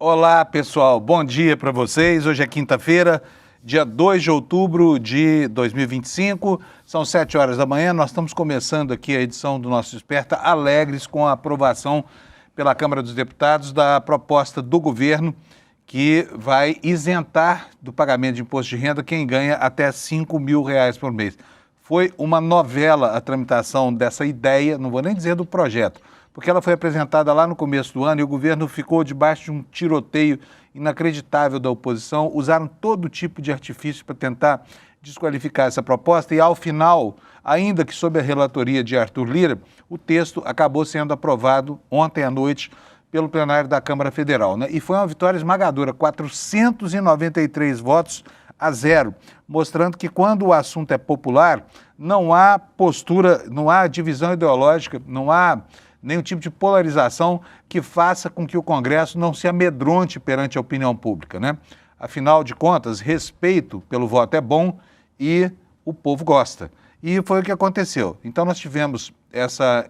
Olá, pessoal. Bom dia para vocês. Hoje é quinta-feira, dia 2 de outubro de 2025. São 7 horas da manhã. Nós estamos começando aqui a edição do nosso Desperta alegres com a aprovação pela Câmara dos Deputados da proposta do governo que vai isentar do pagamento de imposto de renda quem ganha até R$ 5.000 por mês. Foi uma novela a tramitação dessa ideia, não vou nem dizer do projeto, porque ela foi apresentada lá no começo do ano e o governo ficou debaixo de um tiroteio inacreditável da oposição, usaram todo tipo de artifício para tentar desqualificar essa proposta e, ao final, ainda que sob a relatoria de Arthur Lira, o texto acabou sendo aprovado ontem à noite pelo plenário da Câmara Federal, né? E foi uma vitória esmagadora, 493 votos a 0, mostrando que quando o assunto é popular, não há postura, não há divisão ideológica, não há nenhum tipo de polarização que faça com que o Congresso não se amedronte perante a opinião pública, né? Afinal de contas, respeito pelo voto é bom e o povo gosta. E foi o que aconteceu. Então nós tivemos essa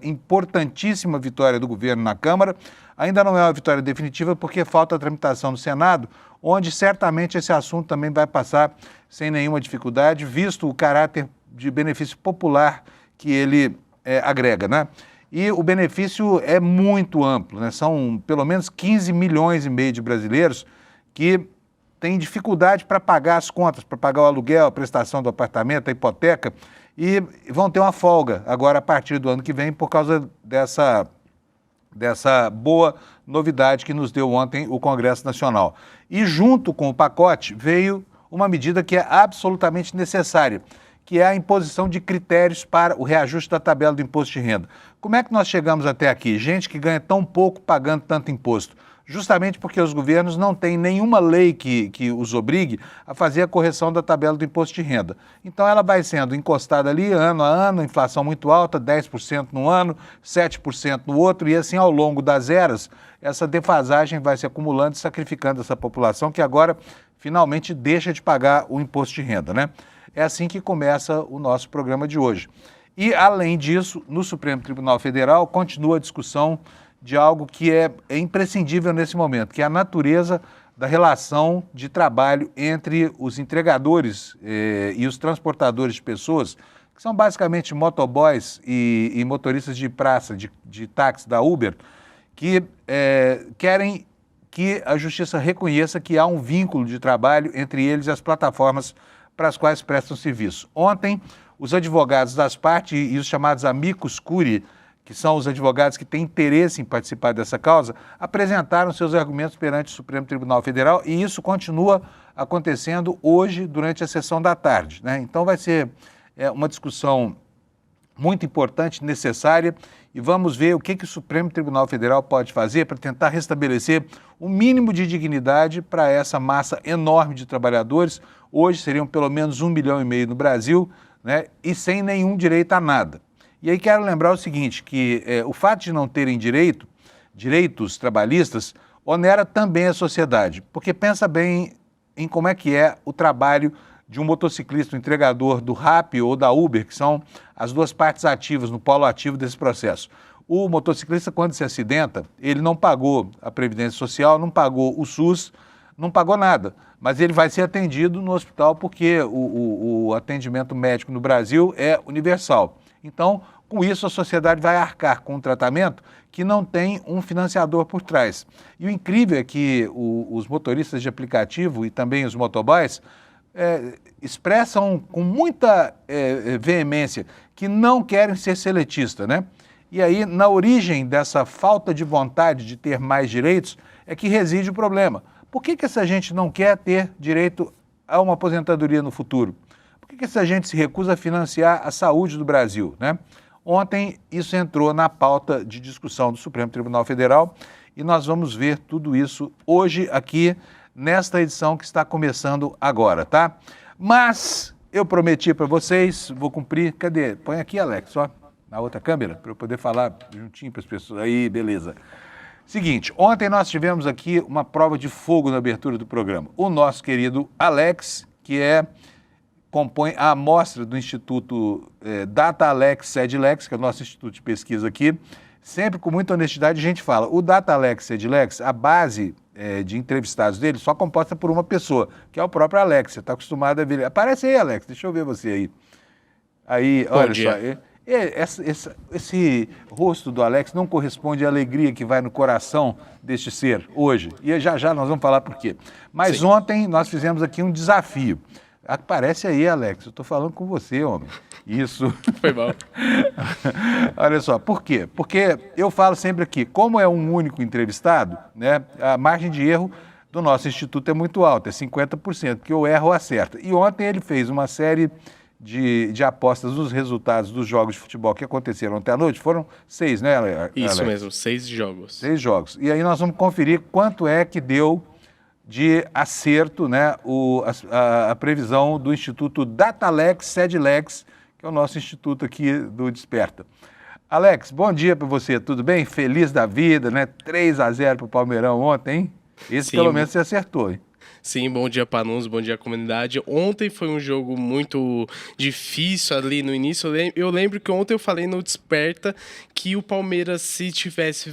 importantíssima vitória do governo na Câmara. Ainda não é uma vitória definitiva porque falta a tramitação no Senado, onde certamente esse assunto também vai passar sem nenhuma dificuldade, visto o caráter de benefício popular que ele agrega, né? E o benefício é muito amplo, né? São pelo menos 15 milhões e meio de brasileiros que têm dificuldade para pagar as contas, para pagar o aluguel, a prestação do apartamento, a hipoteca, e vão ter uma folga agora a partir do ano que vem por causa dessa boa novidade que nos deu ontem o Congresso Nacional. E junto com o pacote veio uma medida que é absolutamente necessária, que é a imposição de critérios para o reajuste da tabela do imposto de renda. Como é que nós chegamos até aqui? Gente que ganha tão pouco pagando tanto imposto. Justamente porque os governos não têm nenhuma lei que os obrigue a fazer a correção da tabela do imposto de renda. Então ela vai sendo encostada ali ano a ano, inflação muito alta, 10% num ano, 7% no outro, e assim ao longo das eras, essa defasagem vai se acumulando e sacrificando essa população que agora finalmente deixa de pagar o imposto de renda, né? É assim que começa o nosso programa de hoje. E, além disso, no Supremo Tribunal Federal continua a discussão de algo que é imprescindível nesse momento, que é a natureza da relação de trabalho entre os entregadores e os transportadores de pessoas, que são basicamente motoboys e motoristas de praça, de táxi da Uber, que querem que a Justiça reconheça que há um vínculo de trabalho entre eles e as plataformas para as quais prestam serviço. Ontem, os advogados das partes e os chamados amicus curiae, que são os advogados que têm interesse em participar dessa causa, apresentaram seus argumentos perante o Supremo Tribunal Federal e isso continua acontecendo hoje durante a sessão da tarde, né? Então vai ser uma discussão muito importante, necessária, e vamos ver o que o Supremo Tribunal Federal pode fazer para tentar restabelecer o mínimo de dignidade para essa massa enorme de trabalhadores. Hoje seriam pelo menos 1,5 milhão no Brasil, né, e sem nenhum direito a nada. E aí quero lembrar o seguinte, que o fato de não terem direitos trabalhistas onera também a sociedade, porque pensa bem em como é que é o trabalho de um motociclista, um entregador do Rappi ou da Uber, que são as duas partes ativas, no polo ativo desse processo. O motociclista, quando se acidenta, ele não pagou a Previdência Social, não pagou o SUS, não pagou nada, mas ele vai ser atendido no hospital porque o atendimento médico no Brasil é universal. Então, com isso, a sociedade vai arcar com um tratamento que não tem um financiador por trás. E o incrível é que os motoristas de aplicativo e também os motoboys expressam com muita veemência que não querem ser seletistas, né? E aí, na origem dessa falta de vontade de ter mais direitos, é que reside o problema. Por que essa gente não quer ter direito a uma aposentadoria no futuro? Por que essa gente se recusa a financiar a saúde do Brasil, né? Ontem isso entrou na pauta de discussão do Supremo Tribunal Federal e nós vamos ver tudo isso hoje aqui nesta edição que está começando agora, tá? Mas eu prometi para vocês, vou cumprir. Cadê? Põe aqui, Alex, ó, na outra câmera, para eu poder falar juntinho para as pessoas. Aí, beleza. Seguinte, ontem nós tivemos aqui uma prova de fogo na abertura do programa. O nosso querido Alex, que compõe a amostra do Instituto Data Alex SEDLEX, que é o nosso instituto de pesquisa aqui, sempre com muita honestidade a gente fala, o Data Alex Sedlex, a base de entrevistados dele só composta por uma pessoa, que é o próprio Alex. Você está acostumado a ver. Aparece aí, Alex, deixa eu ver você aí. Aí, olha só, esse rosto do Alex não corresponde à alegria que vai no coração deste ser hoje. E já já nós vamos falar por quê. Mas sim, ontem nós fizemos aqui um desafio. Aparece aí, Alex, eu estou falando com você, homem. Isso. Foi mal. Olha só, por quê? Porque eu falo sempre aqui, como é um único entrevistado, né, a margem de erro do nosso instituto é muito alta, é 50%, porque eu erro ou acerto. E ontem ele fez uma série de apostas nos resultados dos jogos de futebol que aconteceram ontem à noite. Foram 6, né, Alex? Isso mesmo, 6 jogos. 6 jogos. E aí nós vamos conferir quanto é que deu de acerto, né, a previsão do Instituto Datalex Sedlex, que é o nosso instituto aqui do Desperta. Alex, bom dia para você, tudo bem? Feliz da vida, né? 3-0 para o Palmeirão ontem, hein? Esse sim, pelo menos você acertou, hein? Sim, bom dia, Panuns, bom dia, comunidade. Ontem foi um jogo muito difícil ali no início. Eu lembro que ontem eu falei no Desperta que o Palmeiras, se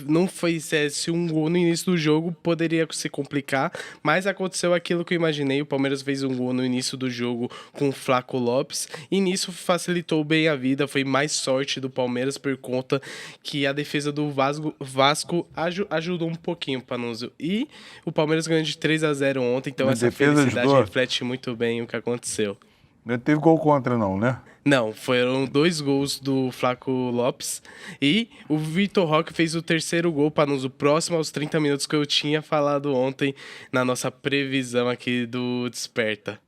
não fizesse um gol no início do jogo, poderia se complicar, mas aconteceu aquilo que eu imaginei. O Palmeiras fez um gol no início do jogo com o Flaco Lopes, e nisso facilitou bem a vida. Foi mais sorte do Palmeiras por conta que a defesa do Vasco ajudou um pouquinho, Panuns. E o Palmeiras ganhou de 3-0 ontem. Então essa felicidade reflete muito bem o que aconteceu. Não teve gol contra não, né? Não, foram 2 gols do Flaco Lopes e o Vitor Roque fez o terceiro gol para nos próximo aos 30 minutos que eu tinha falado ontem na nossa previsão aqui do Desperta.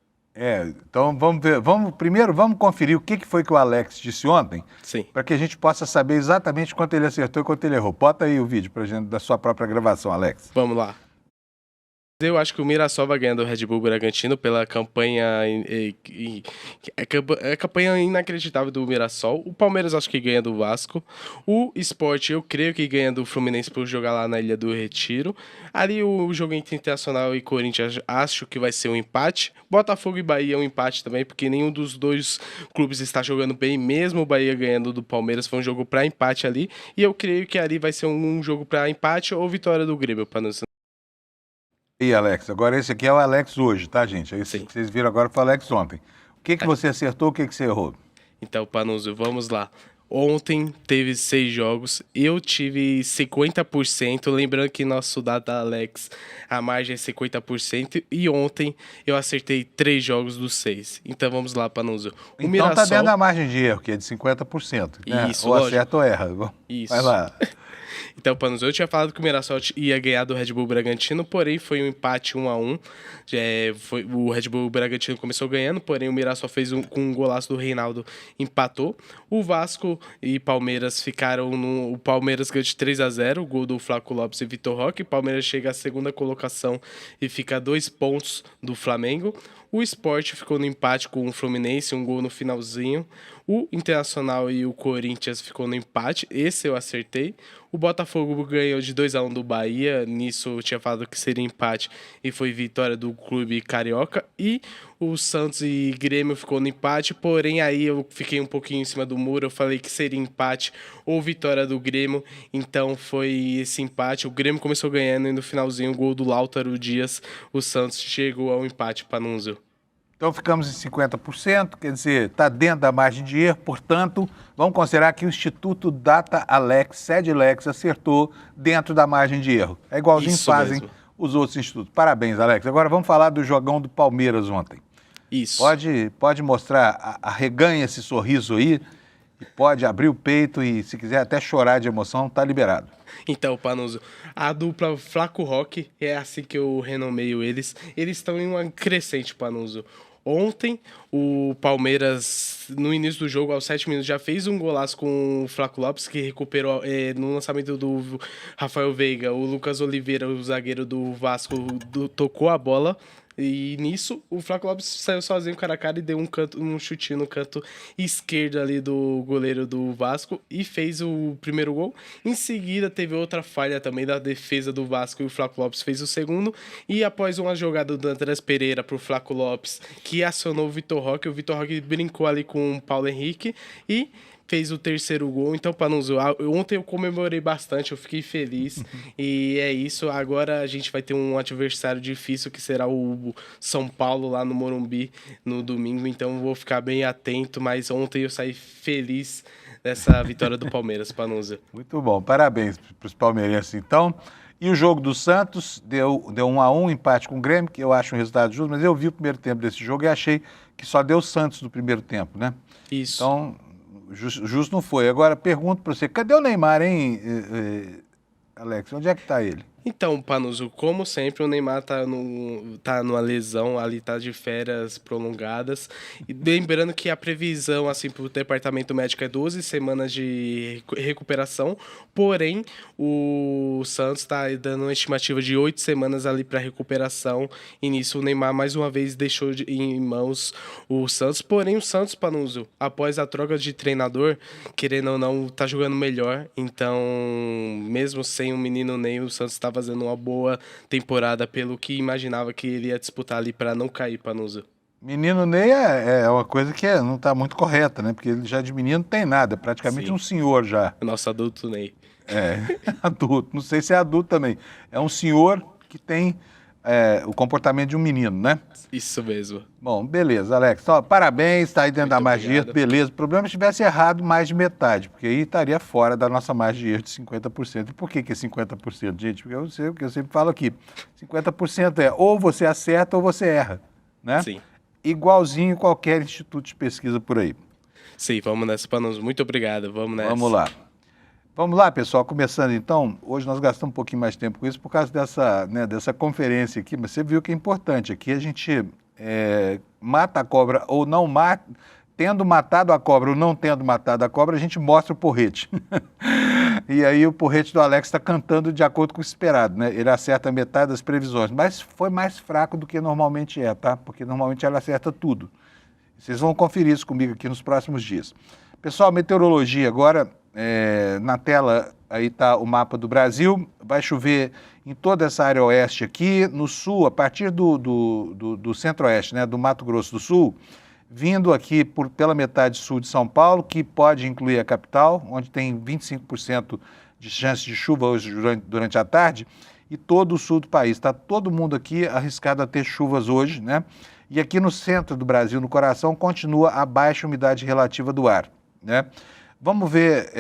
Então vamos ver, primeiro vamos conferir o que foi que o Alex disse ontem, para que a gente possa saber exatamente quanto ele acertou e quanto ele errou. Bota aí o vídeo pra gente da sua própria gravação, Alex. Vamos lá. Eu acho que o Mirassol vai ganhar do Red Bull Bragantino pela campanha campanha inacreditável do Mirassol. O Palmeiras acho que ganha do Vasco. O Sport eu creio que ganha do Fluminense por jogar lá na Ilha do Retiro. Ali o jogo entre Internacional e Corinthians acho que vai ser um empate. Botafogo e Bahia é um empate também, porque nenhum dos dois clubes está jogando bem, mesmo o Bahia ganhando do Palmeiras. Foi um jogo para empate ali. E eu creio que ali vai ser um jogo para empate ou vitória do Grêmio, para não. E Alex, agora esse aqui é o Alex hoje, tá, gente? Esse que vocês viram agora foi o Alex ontem. O que você acertou, o que você errou? Então, Panuzio, vamos lá. Ontem teve 6 jogos, eu tive 50%, lembrando que nosso Data Alex, a margem é 50%, e ontem eu acertei 3 jogos dos 6. Então vamos lá, Panuzio. Então Mirassol tá dentro da margem de erro, que é de 50%. Né? Isso, ou acerta ou erra. Isso. Vai lá. Então, Panos, eu tinha falado que o Mirassol ia ganhar do Red Bull Bragantino, porém foi um empate 1-1. O Red Bull Bragantino começou ganhando, porém o Mirassol fez com um golaço do Reinaldo, empatou. O Vasco e Palmeiras ficaram no... O Palmeiras ganhou de 3-0, o gol do Flaco Lopes e Vitor Roque. O Palmeiras chega à segunda colocação e fica a 2 pontos do Flamengo. O Sport ficou no empate com o Fluminense, um gol no finalzinho. O Internacional e o Corinthians ficou no empate, esse eu acertei. O Botafogo ganhou de 2-1 do Bahia, nisso eu tinha falado que seria empate e foi vitória do clube carioca. E o Santos e Grêmio ficou no empate, porém aí eu fiquei um pouquinho em cima do muro, eu falei que seria empate ou vitória do Grêmio, então foi esse empate. O Grêmio começou ganhando e no finalzinho o gol do Lautaro Dias, o Santos chegou ao empate, Panunzio. Então ficamos em 50%, quer dizer, está dentro da margem de erro, portanto, vamos considerar que o Instituto Data Alex, Sedlex, acertou dentro da margem de erro. É igualzinho fazem os outros institutos. Parabéns, Alex. Agora vamos falar do jogão do Palmeiras ontem. Isso. Pode mostrar, arreganha esse sorriso aí, e pode abrir o peito e, se quiser até chorar de emoção, está liberado. Então, Panuso, a dupla Flaco Roque, é assim que eu renomeio eles. Eles estão em uma crescente, Panuso. Ontem, o Palmeiras, no início do jogo, aos 7 minutos, já fez um golaço com o Flaco Lopes, que recuperou no lançamento do Rafael Veiga. O Lucas Oliveira, o zagueiro do Vasco, tocou a bola. E nisso, o Flaco Lopes saiu sozinho cara a cara e deu um chutinho no canto esquerdo ali do goleiro do Vasco e fez o primeiro gol. Em seguida, teve outra falha também da defesa do Vasco e o Flaco Lopes fez o segundo. E após uma jogada do Andrés Pereira pro Flaco Lopes, que acionou o Vitor Roque brincou ali com o Paulo Henrique e fez o terceiro gol. Então, Panunzio, ontem eu comemorei bastante, eu fiquei feliz. E é isso. Agora a gente vai ter um adversário difícil, que será o São Paulo lá no Morumbi no domingo. Então eu vou ficar bem atento. Mas ontem eu saí feliz dessa vitória do Palmeiras, Panunzio. Muito bom, parabéns para os palmeirenses, então. E o jogo do Santos deu 1-1, empate com o Grêmio, que eu acho um resultado justo, mas eu vi o primeiro tempo desse jogo e achei que só deu Santos no primeiro tempo, né? Isso. Então, justo não foi. Agora, pergunto para você, cadê o Neymar, hein, Alex? Onde é que está ele? Então, Panuso, como sempre, o Neymar tá numa lesão, ali tá de férias prolongadas. E lembrando que a previsão, assim, pro departamento médico é 12 semanas de recuperação, porém, o Santos tá dando uma estimativa de 8 semanas ali para recuperação, e nisso o Neymar mais uma vez deixou em mãos o Santos. Porém, o Santos, Panuso, após a troca de treinador, querendo ou não, tá jogando melhor. Então, mesmo sem o menino Ney, o Santos tá fazendo uma boa temporada, pelo que imaginava que ele ia disputar ali para não cair, Panuso. Menino Ney é uma coisa que não está muito correta, né? Porque ele já de menino não tem nada, é praticamente Sim. Um senhor já. Nosso adulto Ney. É, adulto, não sei se é adulto também. É um senhor que tem o comportamento de um menino, né? Isso mesmo. Bom, beleza, Alex. Então, parabéns, está aí dentro da margem de erro, obrigado. beleza. O problema é se tivesse errado mais de metade, porque aí estaria fora da nossa margem de erro de 50%. E por que é 50%, gente? Porque eu sei o que eu sempre falo aqui. 50% é ou você acerta ou você erra, né? Sim. Igualzinho qualquer instituto de pesquisa por aí. Sim, vamos nessa, Panuso. Muito obrigado. Vamos nessa. Vamos lá. Vamos lá, pessoal, começando então. Hoje nós gastamos um pouquinho mais de tempo com isso por causa dessa conferência aqui, mas você viu que é importante. Aqui a gente mata a cobra ou não mata, tendo matado a cobra ou não tendo matado a cobra, a gente mostra o porrete. E aí o porrete do Alex está cantando de acordo com o esperado, né? Ele acerta metade das previsões, mas foi mais fraco do que normalmente tá? Porque normalmente ela acerta tudo. Vocês vão conferir isso comigo aqui nos próximos dias. Pessoal, meteorologia agora, na tela aí está o mapa do Brasil, vai chover em toda essa área oeste aqui, no sul, a partir do centro-oeste, né, do Mato Grosso do Sul, vindo aqui pela metade sul de São Paulo, que pode incluir a capital, onde tem 25% de chance de chuva hoje durante a tarde, e todo o sul do país. Está todo mundo aqui arriscado a ter chuvas hoje, né? E aqui no centro do Brasil, no coração, continua a baixa umidade relativa do ar, né? Vamos ver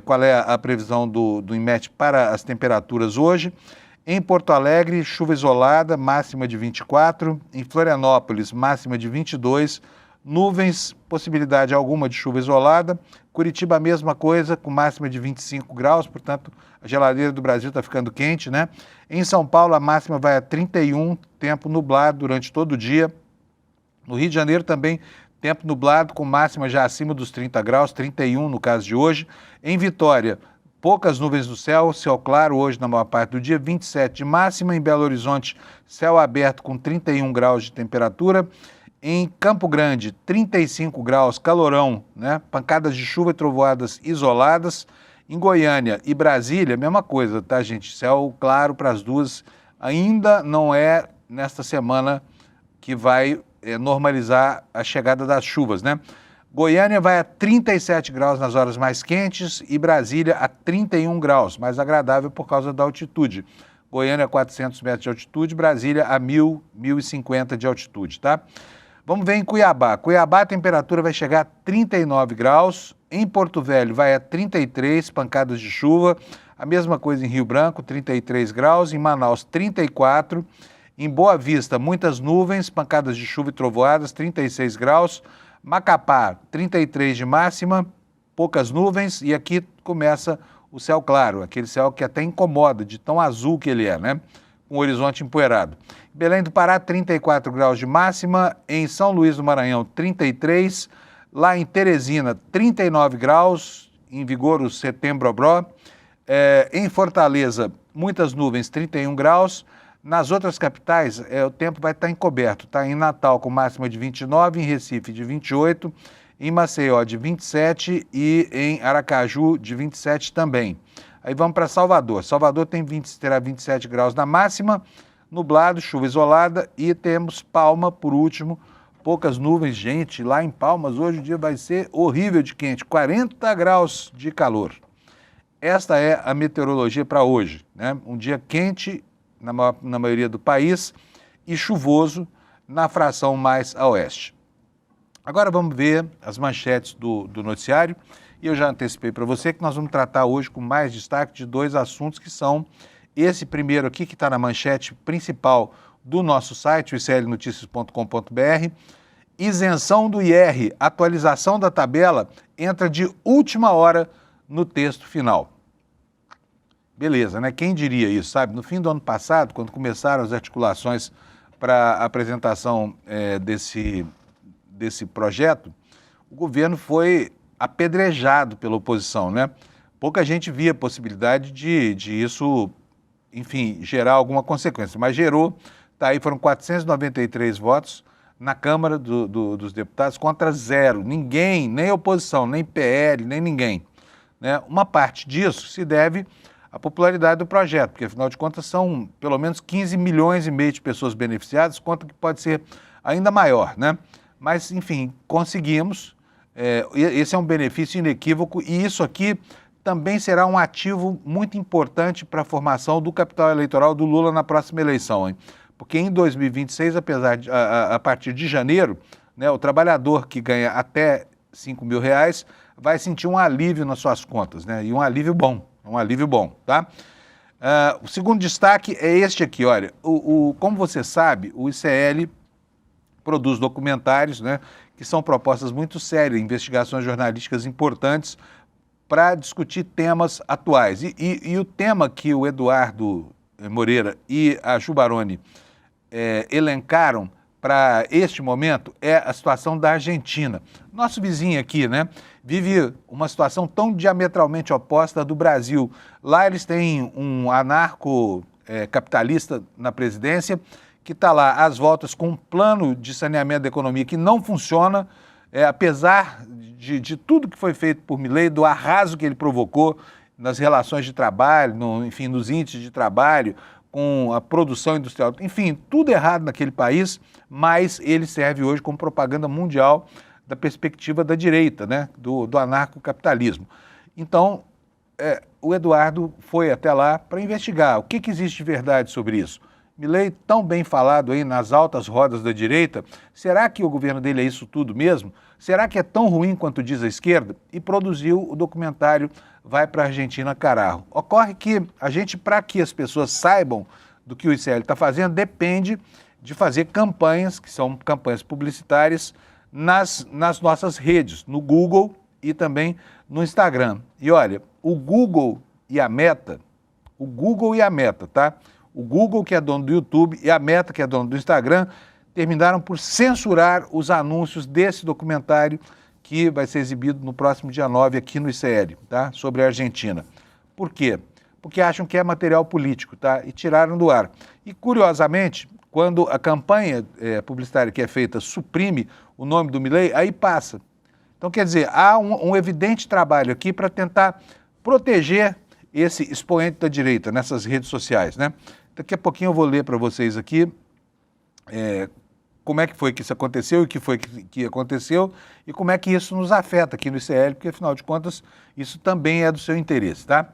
qual é a previsão do INMET para as temperaturas hoje. Em Porto Alegre, chuva isolada, máxima de 24. Em Florianópolis, máxima de 22. Nuvens, possibilidade alguma de chuva isolada. Curitiba, a mesma coisa, com máxima de 25 graus, portanto, a geladeira do Brasil está ficando quente, né? Em São Paulo, a máxima vai a 31, tempo nublado durante todo o dia. No Rio de Janeiro também, tempo nublado, com máxima já acima dos 30 graus, 31 no caso de hoje. Em Vitória, poucas nuvens no céu claro hoje na maior parte do dia, 27 de máxima. Em Belo Horizonte, céu aberto com 31 graus de temperatura. Em Campo Grande, 35 graus, calorão, né? Pancadas de chuva e trovoadas isoladas. Em Goiânia e Brasília, mesma coisa, tá, gente? Céu claro para as duas. Ainda não é nesta semana que vai normalizar a chegada das chuvas, né? Goiânia vai a 37 graus nas horas mais quentes e Brasília a 31 graus, mais agradável por causa da altitude. Goiânia a 400 metros de altitude, Brasília a 1.000, 1.050 de altitude, tá? Vamos ver em Cuiabá. Cuiabá a temperatura vai chegar a 39 graus, em Porto Velho vai a 33, pancadas de chuva, a mesma coisa em Rio Branco, 33 graus, em Manaus 34, em Boa Vista muitas nuvens, pancadas de chuva e trovoadas, 36 graus, Macapá 33 de máxima, poucas nuvens e aqui começa o céu claro, aquele céu que até incomoda de tão azul que ele é, né? Com o horizonte empoeirado. Belém do Pará, 34 graus de máxima. Em São Luís do Maranhão, 33. Lá em Teresina, 39 graus. Em vigor o setembro obró. Em Fortaleza, muitas nuvens, 31 graus. Nas outras capitais, o tempo vai estar encoberto. Tá? Em Natal, com máxima de 29. Em Recife, de 28. Em Maceió, de 27. E em Aracaju, de 27 também. Aí vamos para Salvador. Salvador terá 27 graus na máxima, nublado, chuva isolada, e temos Palma, por último, poucas nuvens, gente. Lá em Palmas, hoje o dia vai ser horrível de quente, 40 graus de calor. Esta é a meteorologia para hoje, né? Um dia quente na maioria do país e chuvoso na fração mais a oeste. Agora vamos ver as manchetes do noticiário. E eu já antecipei para você que nós vamos tratar hoje com mais destaque de dois assuntos que são esse primeiro aqui, que está na manchete principal do nosso site, o iclnoticias.com.br. Isenção do IR, atualização da tabela, entra de última hora no texto final. Beleza, né? Quem diria isso, sabe? No fim do ano passado, quando começaram as articulações para a apresentação desse projeto, o governo foi apedrejado pela oposição, né? Pouca gente via a possibilidade de isso, enfim, gerar alguma consequência, mas gerou, tá aí, foram 493 votos na Câmara dos Deputados contra 0. Ninguém, nem oposição, nem PL, nem ninguém, né? Uma parte disso se deve à popularidade do projeto, porque afinal de contas são pelo menos 15 milhões e meio de pessoas beneficiadas, conta que pode ser ainda maior, né? Mas, enfim, conseguimos. Esse é um benefício inequívoco e isso aqui também será um ativo muito importante para a formação do capital eleitoral do Lula na próxima eleição, hein? Porque em 2026, a partir de janeiro, né, o trabalhador que ganha até R$5 mil vai sentir um alívio nas suas contas, né? E um alívio bom, tá? O segundo destaque é este aqui, olha, como você sabe, o ICL produz documentários, né, que são propostas muito sérias, investigações jornalísticas importantes para discutir temas atuais. E o tema que o Eduardo Moreira e a Ju Baroni elencaram para este momento é a situação da Argentina. Nosso vizinho aqui, né, vive uma situação tão diametralmente oposta à do Brasil. Lá eles têm um anarco-capitalista na presidência, que está lá às voltas com um plano de saneamento da economia que não funciona, apesar de tudo que foi feito por Milei, do arraso que ele provocou nas relações de trabalho, enfim, nos índices de trabalho, com a produção industrial, enfim, tudo errado naquele país, mas ele serve hoje como propaganda mundial da perspectiva da direita, né, do anarcocapitalismo. Então, o Eduardo foi até lá para investigar o que existe de verdade sobre isso. Milei, tão bem falado aí nas altas rodas da direita, será que o governo dele é isso tudo mesmo? Será que é tão ruim quanto diz a esquerda? E produziu o documentário Vai para a Argentina, Carajo. Ocorre que a gente, para que as pessoas saibam do que o ICL está fazendo, depende de fazer campanhas, que são campanhas publicitárias, nas nossas redes, no Google e também no Instagram. E olha, o Google e a Meta, tá? O Google, que é dono do YouTube, e a Meta, que é dono do Instagram, terminaram por censurar os anúncios desse documentário que vai ser exibido no próximo dia 9 aqui no ICL, tá? Sobre a Argentina. Por quê? Porque acham que é material político, tá? E tiraram do ar. E, curiosamente, quando a campanha publicitária que é feita suprime o nome do Milei, aí passa. Então, quer dizer, há um evidente trabalho aqui para tentar proteger esse expoente da direita nessas redes sociais, né? Daqui a pouquinho eu vou ler para vocês aqui como é que foi que isso aconteceu e o que foi que aconteceu e como é que isso nos afeta aqui no ICL, porque, afinal de contas, isso também é do seu interesse, tá?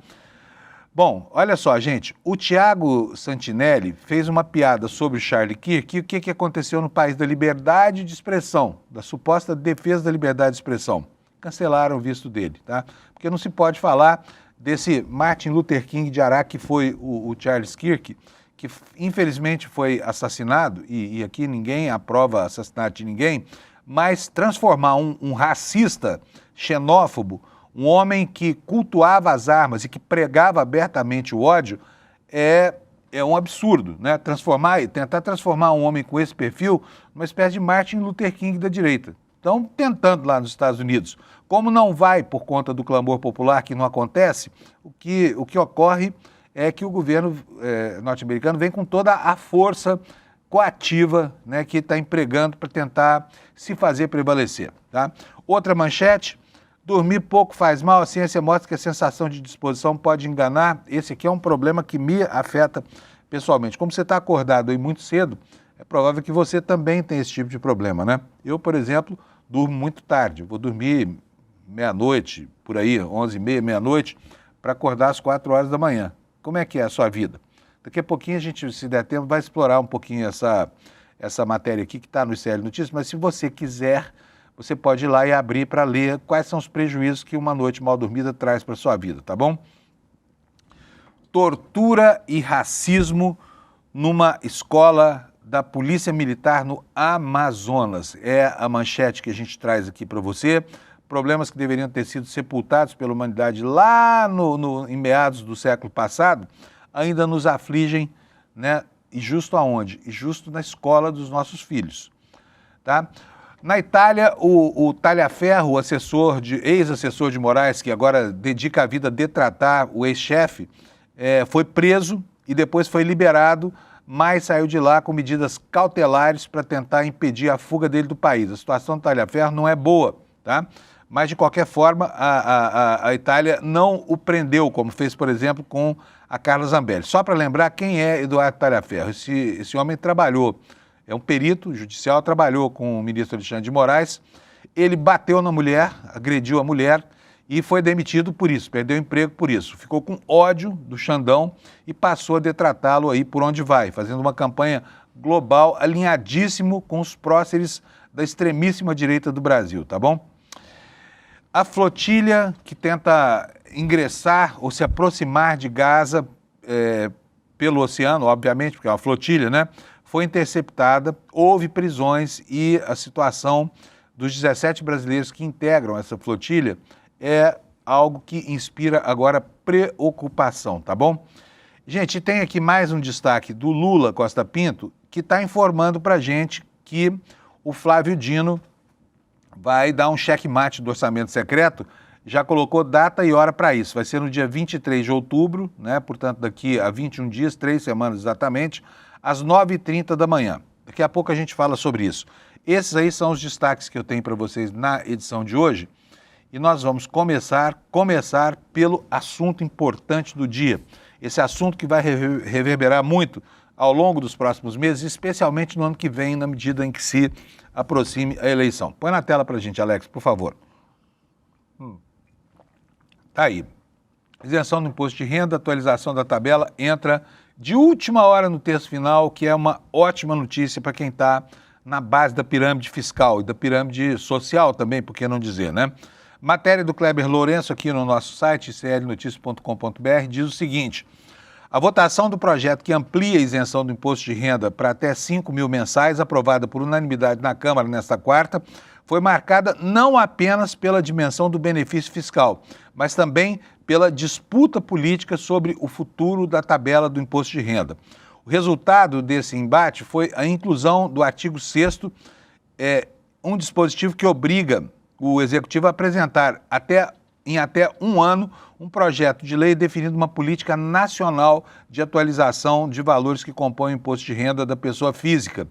Bom, olha só, gente, o Thiago Santinelli fez uma piada sobre Charlie Kirk e o que aconteceu no país da liberdade de expressão, da suposta defesa da liberdade de expressão. Cancelaram o visto dele, tá? Porque não se pode falar desse Martin Luther King de Araque, que foi o Charles Kirk, que infelizmente foi assassinado, e aqui ninguém aprova assassinato de ninguém, mas transformar um racista, xenófobo, um homem que cultuava as armas e que pregava abertamente o ódio, é um absurdo, né? Tentar transformar um homem com esse perfil numa espécie de Martin Luther King da direita. Estão tentando lá nos Estados Unidos. Como não vai por conta do clamor popular, que não acontece, o que ocorre é que o governo norte-americano vem com toda a força coativa, né, que está empregando para tentar se fazer prevalecer, tá? Outra manchete: dormir pouco faz mal, a ciência mostra que a sensação de disposição pode enganar. Esse aqui é um problema que me afeta pessoalmente. Como você está acordado aí muito cedo, é provável que você também tenha esse tipo de problema, né? Eu, por exemplo, durmo muito tarde. Eu vou dormir meia-noite, por aí, 11h30, meia-noite, para acordar às 4 horas da manhã. Como é que é a sua vida? Daqui a pouquinho a gente, se der tempo, vai explorar um pouquinho essa matéria aqui que está no ICL Notícias, mas se você quiser, você pode ir lá e abrir para ler quais são os prejuízos que uma noite mal dormida traz para a sua vida, tá bom? Tortura e racismo numa escola da Polícia Militar no Amazonas. É a manchete que a gente traz aqui para você. Problemas que deveriam ter sido sepultados pela humanidade lá em meados do século passado, ainda nos afligem, né? E justo aonde? E justo na escola dos nossos filhos, tá? Na Itália, o Talhaferro, ex-assessor de Moraes, que agora dedica a vida a detratar o ex-chefe, foi preso e depois foi liberado, mas saiu de lá com medidas cautelares para tentar impedir a fuga dele do país. A situação do Talhaferro não é boa, tá? Mas, de qualquer forma, a Itália não o prendeu, como fez, por exemplo, com a Carla Zambelli. Só para lembrar quem é Eduardo Talhaferro. Esse homem trabalhou, é um perito judicial, trabalhou com o ministro Alexandre de Moraes. Ele bateu na mulher, agrediu a mulher e foi demitido por isso, perdeu o emprego por isso. Ficou com ódio do Xandão e passou a detratá-lo aí por onde vai, fazendo uma campanha global alinhadíssimo com os próceres da extremíssima direita do Brasil, tá bom? A flotilha que tenta ingressar ou se aproximar de Gaza pelo oceano, obviamente, porque é uma flotilha, né? Foi interceptada, houve prisões e a situação dos 17 brasileiros que integram essa flotilha é algo que inspira agora preocupação, tá bom? Gente, tem aqui mais um destaque do Lula Costa Pinto, que está informando para a gente que o Flávio Dino vai dar um checkmate do orçamento secreto, já colocou data e hora para isso. Vai ser no dia 23 de outubro, né? Portanto, daqui a 21 dias, 3 semanas exatamente, às 9h30 da manhã. Daqui a pouco a gente fala sobre isso. Esses aí são os destaques que eu tenho para vocês na edição de hoje. E nós vamos começar pelo assunto importante do dia. Esse assunto que vai reverberar muito ao longo dos próximos meses, especialmente no ano que vem, na medida em que se aproxime a eleição. Põe na tela para a gente, Alex, por favor. Tá aí. Isenção do imposto de renda, atualização da tabela, entra de última hora no texto final, que é uma ótima notícia para quem está na base da pirâmide fiscal e da pirâmide social também, por que não dizer, né? Matéria do Kleber Lourenço aqui no nosso site, iclnoticias.com.br, diz o seguinte: a votação do projeto que amplia a isenção do imposto de renda para até 5 mil mensais, aprovada por unanimidade na Câmara nesta quarta, foi marcada não apenas pela dimensão do benefício fiscal, mas também pela disputa política sobre o futuro da tabela do imposto de renda. O resultado desse embate foi a inclusão do artigo 6º, um dispositivo que obriga o Executivo a apresentar em até um ano um projeto de lei definindo uma política nacional de atualização de valores que compõem o imposto de renda da pessoa física.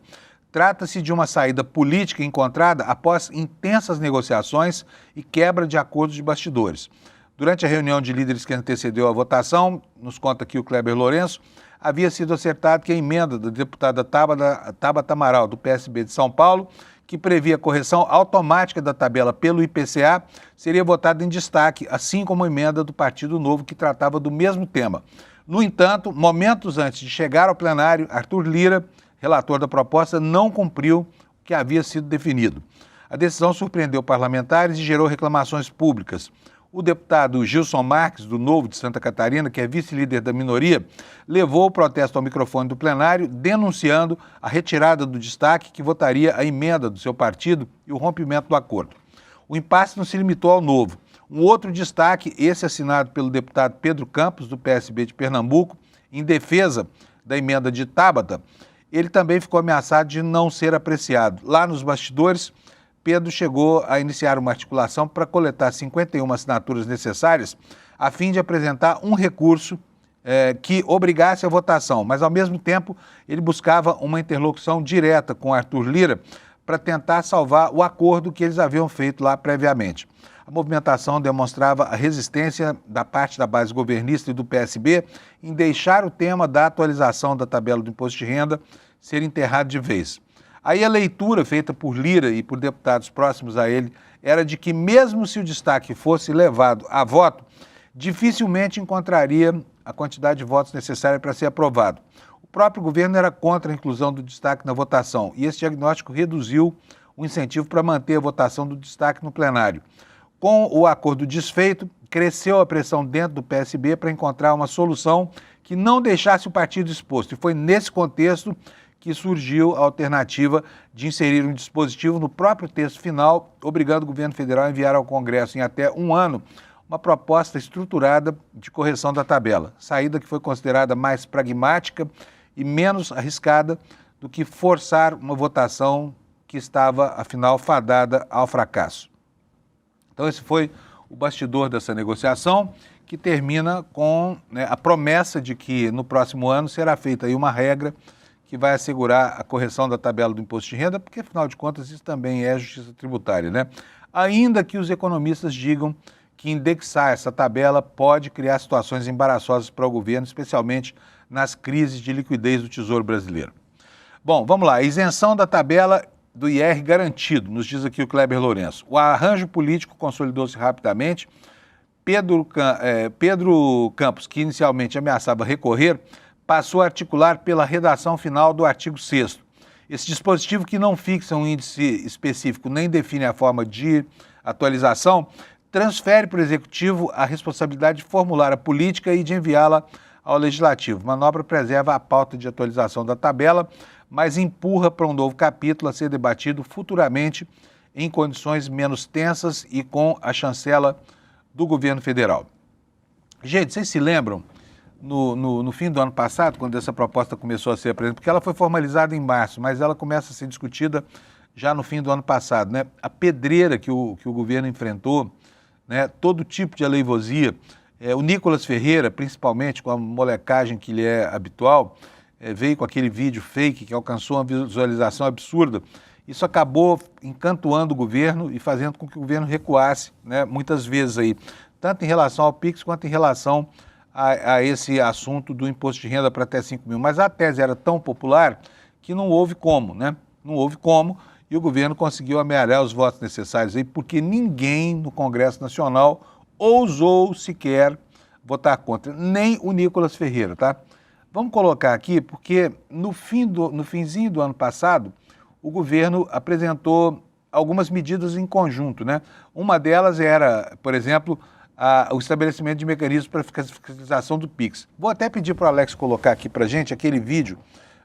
Trata-se de uma saída política encontrada após intensas negociações e quebra de acordos de bastidores. Durante a reunião de líderes que antecedeu a votação, nos conta aqui o Kleber Lourenço, havia sido acertado que a emenda da deputada Tabata Amaral, do PSB de São Paulo, que previa a correção automática da tabela pelo IPCA, seria votada em destaque, assim como a emenda do Partido Novo, que tratava do mesmo tema. No entanto, momentos antes de chegar ao plenário, Arthur Lira, relator da proposta, não cumpriu o que havia sido definido. A decisão surpreendeu parlamentares e gerou reclamações públicas. O deputado Gilson Marques, do Novo de Santa Catarina, que é vice-líder da minoria, levou o protesto ao microfone do plenário, denunciando a retirada do destaque que votaria a emenda do seu partido e o rompimento do acordo. O impasse não se limitou ao Novo. Um outro destaque, esse assinado pelo deputado Pedro Campos, do PSB de Pernambuco, em defesa da emenda de Tabata, ele também ficou ameaçado de não ser apreciado. Lá nos bastidores, Pedro chegou a iniciar uma articulação para coletar 51 assinaturas necessárias a fim de apresentar um recurso que obrigasse a votação, mas ao mesmo tempo ele buscava uma interlocução direta com Arthur Lira para tentar salvar o acordo que eles haviam feito lá previamente. A movimentação demonstrava a resistência da parte da base governista e do PSB em deixar o tema da atualização da tabela do imposto de renda ser enterrado de vez. Aí a leitura feita por Lira e por deputados próximos a ele era de que mesmo se o destaque fosse levado a voto, dificilmente encontraria a quantidade de votos necessária para ser aprovado. O próprio governo era contra a inclusão do destaque na votação e esse diagnóstico reduziu o incentivo para manter a votação do destaque no plenário. Com o acordo desfeito, cresceu a pressão dentro do PSB para encontrar uma solução que não deixasse o partido exposto. E foi nesse contexto que surgiu a alternativa de inserir um dispositivo no próprio texto final, obrigando o governo federal a enviar ao Congresso em até um ano uma proposta estruturada de correção da tabela, saída que foi considerada mais pragmática e menos arriscada do que forçar uma votação que estava, afinal, fadada ao fracasso. Então esse foi o bastidor dessa negociação, que termina com a promessa de que no próximo ano será feita aí uma regra que vai assegurar a correção da tabela do imposto de renda, porque, afinal de contas, isso também é justiça tributária, né? Ainda que os economistas digam que indexar essa tabela pode criar situações embaraçosas para o governo, especialmente nas crises de liquidez do Tesouro Brasileiro. Bom, vamos lá. Isenção da tabela do IR garantido, nos diz aqui o Kleber Lourenço. O arranjo político consolidou-se rapidamente. Pedro Campos, que inicialmente ameaçava recorrer, passou a articular pela redação final do artigo 6º. Esse dispositivo, que não fixa um índice específico nem define a forma de atualização, transfere para o Executivo a responsabilidade de formular a política e de enviá-la ao Legislativo. Manobra preserva a pauta de atualização da tabela, mas empurra para um novo capítulo a ser debatido futuramente em condições menos tensas e com a chancela do governo federal. Gente, vocês se lembram, no fim do ano passado, quando essa proposta começou a ser apresentada, porque ela foi formalizada em março, mas ela começa a ser discutida já no fim do ano passado, né? A pedreira que o governo enfrentou, né? Todo tipo de aleivosia, o Nicolas Ferreira, principalmente com a molecagem que lhe é habitual, veio com aquele vídeo fake que alcançou uma visualização absurda. Isso acabou encantoando o governo e fazendo com que o governo recuasse, né, muitas vezes aí, tanto em relação ao PIX quanto em relação a esse assunto do imposto de renda para até 5 mil. Mas a tese era tão popular que não houve como, né? Não houve como, e o governo conseguiu amealhar os votos necessários aí, porque ninguém no Congresso Nacional ousou sequer votar contra, nem o Nicolas Ferreira, tá? Vamos colocar aqui, porque no finzinho do ano passado, o governo apresentou algumas medidas em conjunto, né? Uma delas era, por exemplo, o estabelecimento de mecanismos para fiscalização do PIX. Vou até pedir para o Alex colocar aqui para a gente aquele vídeo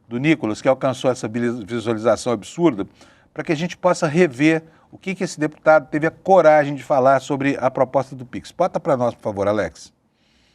do Nicolas, que alcançou essa visualização absurda, para que a gente possa rever o que esse deputado teve a coragem de falar sobre a proposta do PIX. Bota para nós, por favor, Alex.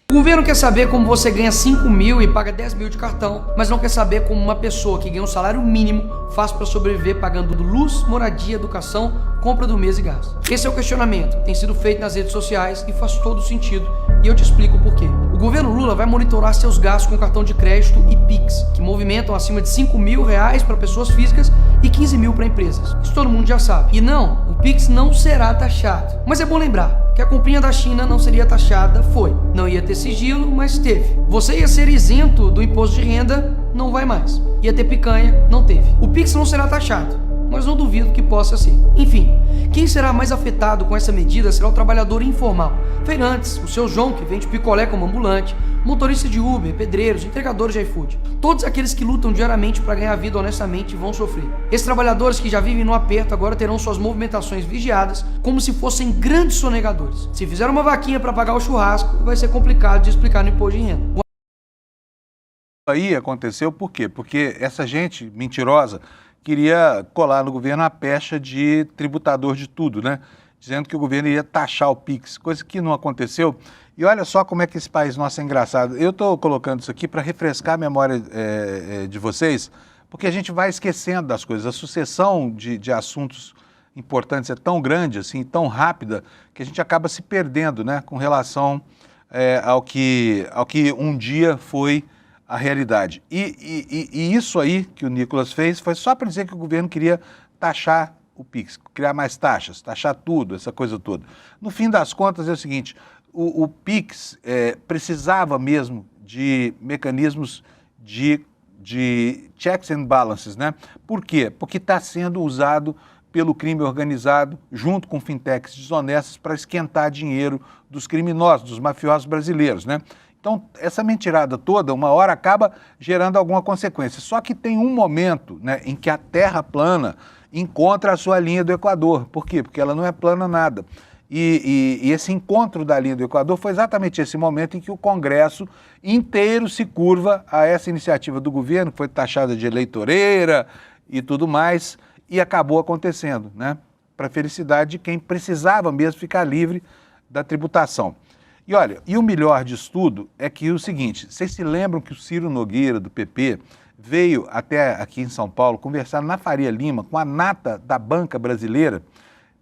O governo quer saber como você ganha 5 mil e paga 10 mil de cartão, mas não quer saber como uma pessoa que ganha um salário mínimo faz para sobreviver pagando luz, moradia, educação, compra do mês e gás. Esse é o questionamento, tem sido feito nas redes sociais e faz todo sentido, e eu te explico o porquê. O governo Lula vai monitorar seus gastos com cartão de crédito e PIX, que movimentam acima de 5 mil reais para pessoas físicas e 15 mil para empresas. Isso todo mundo já sabe. E não, o PIX não será taxado. Mas é bom lembrar que a comprinha da China não seria taxada, foi. Não ia ter sigilo, mas teve. Você ia ser isento do imposto de renda, não vai mais. Ia ter picanha, não teve. O PIX não será taxado, mas não duvido que possa ser. Enfim, quem será mais afetado com essa medida será o trabalhador informal. Feirantes, o seu João que vende picolé como ambulante, motorista de Uber, pedreiros, entregadores de iFood. Todos aqueles que lutam diariamente para ganhar vida honestamente vão sofrer. Esses trabalhadores que já vivem no aperto agora terão suas movimentações vigiadas como se fossem grandes sonegadores. Se fizer uma vaquinha para pagar o churrasco, vai ser complicado de explicar no imposto de renda. Aí aconteceu por quê? Porque essa gente mentirosa queria colar no governo a pecha de tributador de tudo, né? Dizendo que o governo ia taxar o PIX, coisa que não aconteceu. E olha só como é que esse país nosso é engraçado. Eu estou colocando isso aqui para refrescar a memória de vocês, porque a gente vai esquecendo das coisas. A sucessão de assuntos importantes é tão grande, assim, tão rápida, que a gente acaba se perdendo, né, com relação ao que um dia foi a realidade. E isso aí que o Nicolas fez foi só para dizer que o governo queria taxar o PIX, criar mais taxas, taxar tudo, essa coisa toda. No fim das contas é o seguinte, o PIX precisava mesmo de mecanismos de checks and balances, né? Por quê? Porque está sendo usado pelo crime organizado, junto com fintechs desonestas, para esquentar dinheiro dos criminosos, dos mafiosos brasileiros, né? Então, essa mentirada toda, uma hora acaba gerando alguma consequência. Só que tem um momento, né, em que a Terra plana encontra a sua linha do Equador. Por quê? Porque ela não é plana nada. E esse encontro da linha do Equador foi exatamente esse momento em que o Congresso inteiro se curva a essa iniciativa do governo, que foi taxada de eleitoreira e tudo mais, e acabou acontecendo, né? Para a felicidade de quem precisava mesmo ficar livre da tributação. E olha, e o melhor disso tudo é que o seguinte, vocês se lembram que o Ciro Nogueira, do PP, veio até aqui em São Paulo conversar na Faria Lima com a nata da banca brasileira,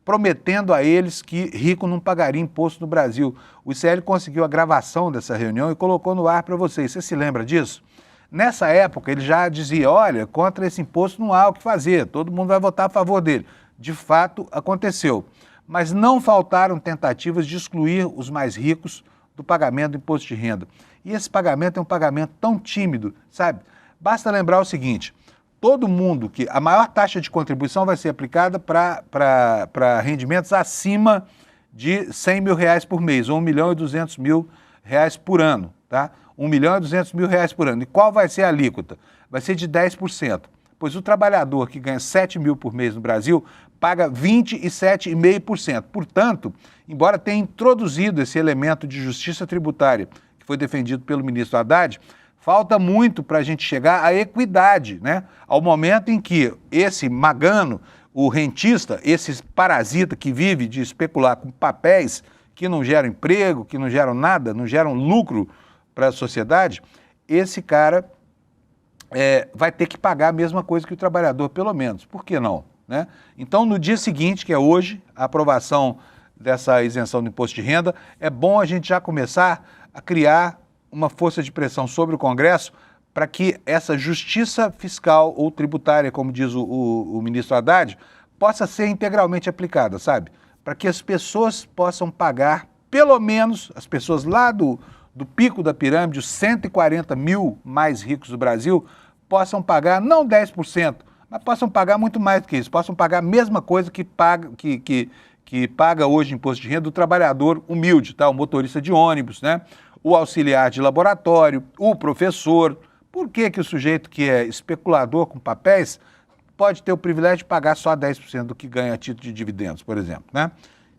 prometendo a eles que rico não pagaria imposto no Brasil. O ICL conseguiu a gravação dessa reunião e colocou no ar para vocês. Você se lembra disso? Nessa época, ele já dizia, olha, contra esse imposto não há o que fazer, todo mundo vai votar a favor dele. De fato, aconteceu. Mas não faltaram tentativas de excluir os mais ricos do pagamento do imposto de renda. E esse pagamento é um pagamento tão tímido, sabe? Basta lembrar o seguinte, todo mundo que... A maior taxa de contribuição vai ser aplicada para rendimentos acima de 100 mil reais por mês, ou 1 milhão e 200 mil reais por ano, tá? 1 milhão e 200 mil reais por ano. E qual vai ser a alíquota? Vai ser de 10%. Pois o trabalhador que ganha 7 mil por mês no Brasil paga 27,5%. Portanto, embora tenha introduzido esse elemento de justiça tributária, que foi defendido pelo ministro Haddad, falta muito para a gente chegar à equidade, né? Ao momento em que esse magano, o rentista, esse parasita que vive de especular com papéis que não geram emprego, que não geram nada, não geram lucro para a sociedade, esse cara vai ter que pagar a mesma coisa que o trabalhador, pelo menos. Por que não? Né? Então, no dia seguinte, que é hoje, a aprovação dessa isenção do imposto de renda, é bom a gente já começar a criar uma força de pressão sobre o Congresso para que essa justiça fiscal ou tributária, como diz o ministro Haddad, possa ser integralmente aplicada, sabe? Para que as pessoas possam pagar, pelo menos, as pessoas lá do pico da pirâmide, os 140 mil mais ricos do Brasil, possam pagar não 10%, mas possam pagar muito mais do que isso, possam pagar a mesma coisa que paga hoje imposto de renda do trabalhador humilde, tá? O motorista de ônibus, né? O auxiliar de laboratório, o professor. Por que que o sujeito que é especulador com papéis pode ter o privilégio de pagar só 10% do que ganha a título de dividendos, por exemplo, né?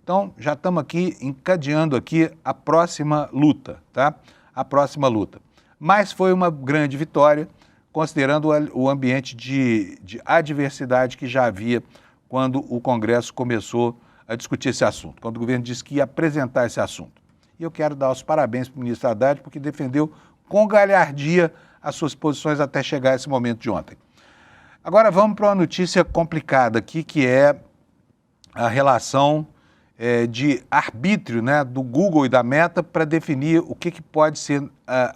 Então, já estamos aqui encadeando aqui a próxima luta, tá? A próxima luta. Mas foi uma grande vitória, considerando o ambiente de adversidade que já havia quando o Congresso começou a discutir esse assunto, quando o governo disse que ia apresentar esse assunto. E eu quero dar os parabéns para o ministro Haddad, porque defendeu com galhardia as suas posições até chegar esse momento de ontem. Agora vamos para uma notícia complicada aqui, que é a relação de arbítrio, né, do Google e da Meta para definir o que pode ser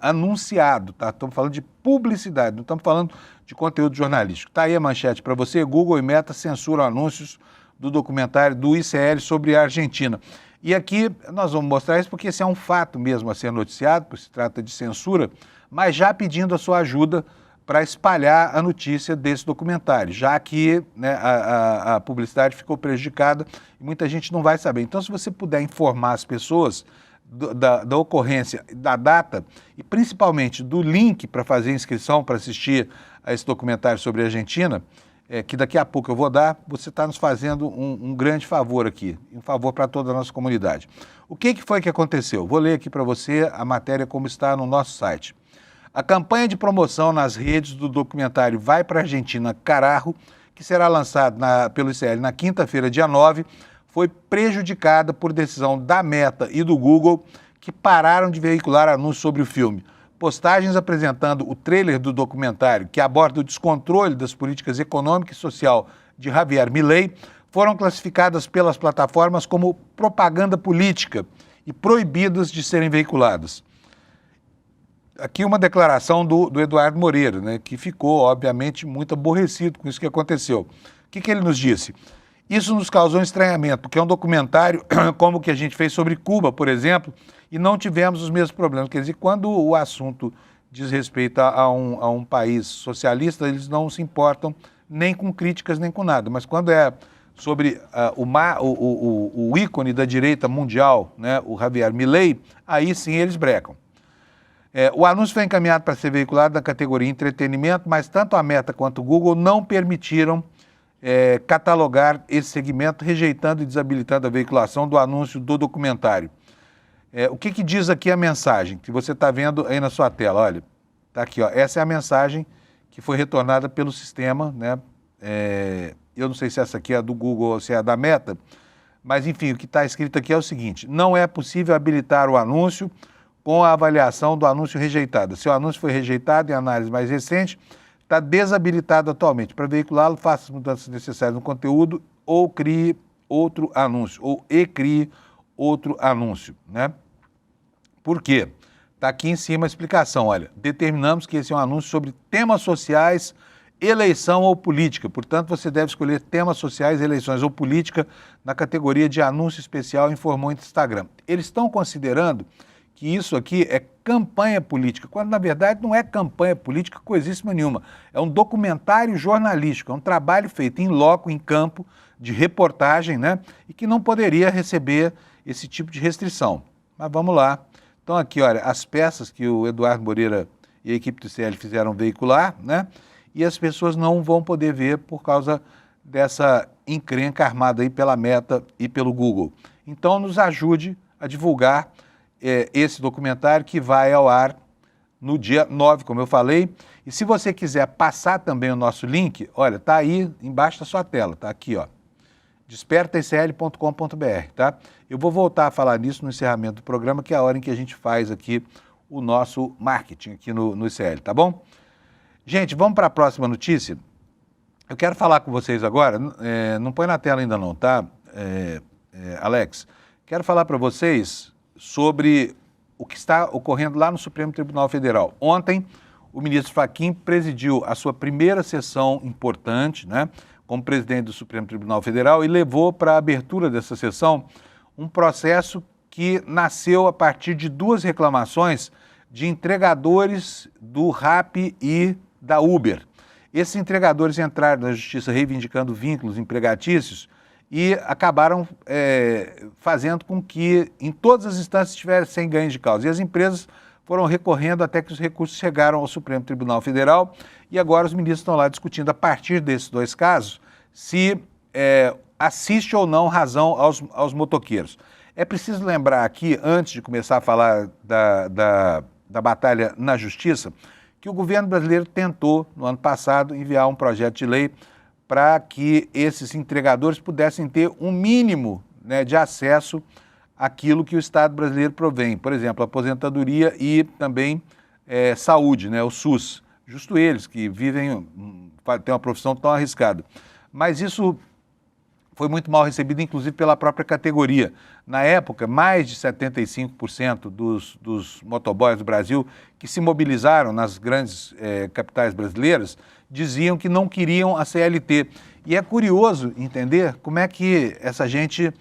anunciado, tá? Estamos falando de publicidade, não estamos falando de conteúdo jornalístico. Está aí a manchete para você, Google e Meta censuram anúncios do documentário do ICL sobre a Argentina. E aqui nós vamos mostrar isso porque esse é um fato mesmo a ser noticiado, porque se trata de censura, mas já pedindo a sua ajuda para espalhar a notícia desse documentário, já que, né, a publicidade ficou prejudicada e muita gente não vai saber. Então, se você puder informar as pessoas da ocorrência, da data e principalmente do link para fazer inscrição para assistir a esse documentário sobre a Argentina, que daqui a pouco eu vou dar, você está nos fazendo um grande favor aqui, um favor para toda a nossa comunidade. O que foi que aconteceu? Vou ler aqui para você a matéria como está no nosso site. A campanha de promoção nas redes do documentário Vai para a Argentina, Carajo, que será lançado pelo ICL na quinta-feira, dia 9, foi prejudicada por decisão da Meta e do Google, que pararam de veicular anúncios sobre o filme. Postagens apresentando o trailer do documentário, que aborda o descontrole das políticas econômica e social de Javier Milei, foram classificadas pelas plataformas como propaganda política e proibidas de serem veiculadas. Aqui uma declaração do Eduardo Moreira, né, que ficou, obviamente, muito aborrecido com isso que aconteceu. O que ele nos disse? Isso nos causou um estranhamento, porque é um documentário como o que a gente fez sobre Cuba, por exemplo, e não tivemos os mesmos problemas. Quer dizer, quando o assunto diz respeito a um país socialista, eles não se importam nem com críticas, nem com nada. Mas quando é sobre o ícone da direita mundial, né, o Javier Milei, aí sim eles brecam. O anúncio foi encaminhado para ser veiculado na categoria entretenimento, mas tanto a Meta quanto o Google não permitiram catalogar esse segmento, rejeitando e desabilitando a veiculação do anúncio do documentário. O que diz aqui a mensagem que você está vendo aí na sua tela? Olha, está aqui, ó. Essa é a mensagem que foi retornada pelo sistema, né? Eu não sei se essa aqui é a do Google ou se é a da Meta, mas enfim, o que está escrito aqui é o seguinte: não é possível habilitar o anúncio com a avaliação do anúncio rejeitado. Se o anúncio foi rejeitado em análise mais recente, está desabilitado atualmente. Para veiculá-lo, faça as mudanças necessárias no conteúdo ou crie outro anúncio, crie outro anúncio, né? Por quê? Está aqui em cima a explicação, olha. Determinamos que esse é um anúncio sobre temas sociais, eleição ou política. Portanto, você deve escolher temas sociais, eleições ou política na categoria de anúncio especial, informou o Instagram. Eles estão considerando que isso aqui é campanha política, quando na verdade não é campanha política coisíssima nenhuma. É um documentário jornalístico, é um trabalho feito em loco, em campo, de reportagem, né? E que não poderia receber esse tipo de restrição. Mas vamos lá. Então aqui, olha, as peças que o Eduardo Moreira e a equipe do CL fizeram veicular, né? E as pessoas não vão poder ver por causa dessa encrenca armada aí pela Meta e pelo Google. Então nos ajude a divulgar esse documentário que vai ao ar no dia 9, como eu falei. E se você quiser passar também o nosso link, olha, tá aí embaixo da sua tela, tá aqui, ó, despertaicl.com.br, tá? Eu vou voltar a falar nisso no encerramento do programa, que é a hora em que a gente faz aqui o nosso marketing aqui no ICL, tá bom? Gente, vamos para a próxima notícia. Eu quero falar com vocês agora, não põe na tela ainda não, tá, Alex? Quero falar para vocês sobre o que está ocorrendo lá no Supremo Tribunal Federal. Ontem, o ministro Fachin presidiu a sua primeira sessão importante, né, como presidente do Supremo Tribunal Federal, e levou para a abertura dessa sessão um processo que nasceu a partir de duas reclamações de entregadores do Rappi e da Uber. Esses entregadores entraram na justiça reivindicando vínculos empregatícios e acabaram fazendo com que em todas as instâncias tivessem ganho de causa. E as empresas foram recorrendo até que os recursos chegaram ao Supremo Tribunal Federal e agora os ministros estão lá discutindo, a partir desses dois casos, se assiste ou não razão aos motoqueiros. É preciso lembrar aqui, antes de começar a falar da batalha na Justiça, que o governo brasileiro tentou, no ano passado, enviar um projeto de lei para que esses entregadores pudessem ter um mínimo, né, de acesso àquilo que o Estado brasileiro provém. Por exemplo, aposentadoria e também saúde, né, o SUS. Justo eles que vivem, têm uma profissão tão arriscada. Mas isso foi muito mal recebido, inclusive pela própria categoria. Na época, mais de 75% dos motoboys do Brasil que se mobilizaram nas grandes capitais brasileiras diziam que não queriam a CLT. E é curioso entender como é que essa gente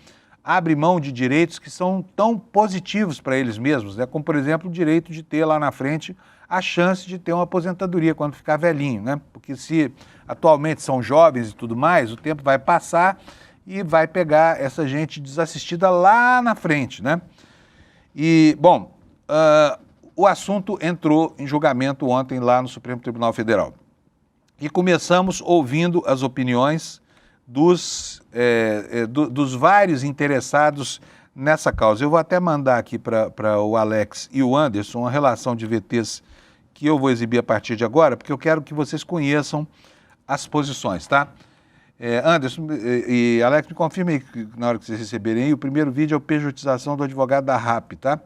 abre mão de direitos que são tão positivos para eles mesmos, né? Como, por exemplo, o direito de ter lá na frente a chance de ter uma aposentadoria quando ficar velhinho, né? Porque se atualmente são jovens e tudo mais, o tempo vai passar e vai pegar essa gente desassistida lá na frente, né? E, bom, o assunto entrou em julgamento ontem lá no Supremo Tribunal Federal. E começamos ouvindo as opiniões dos vários interessados nessa causa. Eu vou até mandar aqui para o Alex e o Anderson uma relação de VTs que eu vou exibir a partir de agora, porque eu quero que vocês conheçam as posições, tá? Anderson e Alex, me confirmem aí, na hora que vocês receberem aí, o primeiro vídeo é o pejotização do advogado da Rappi, tá?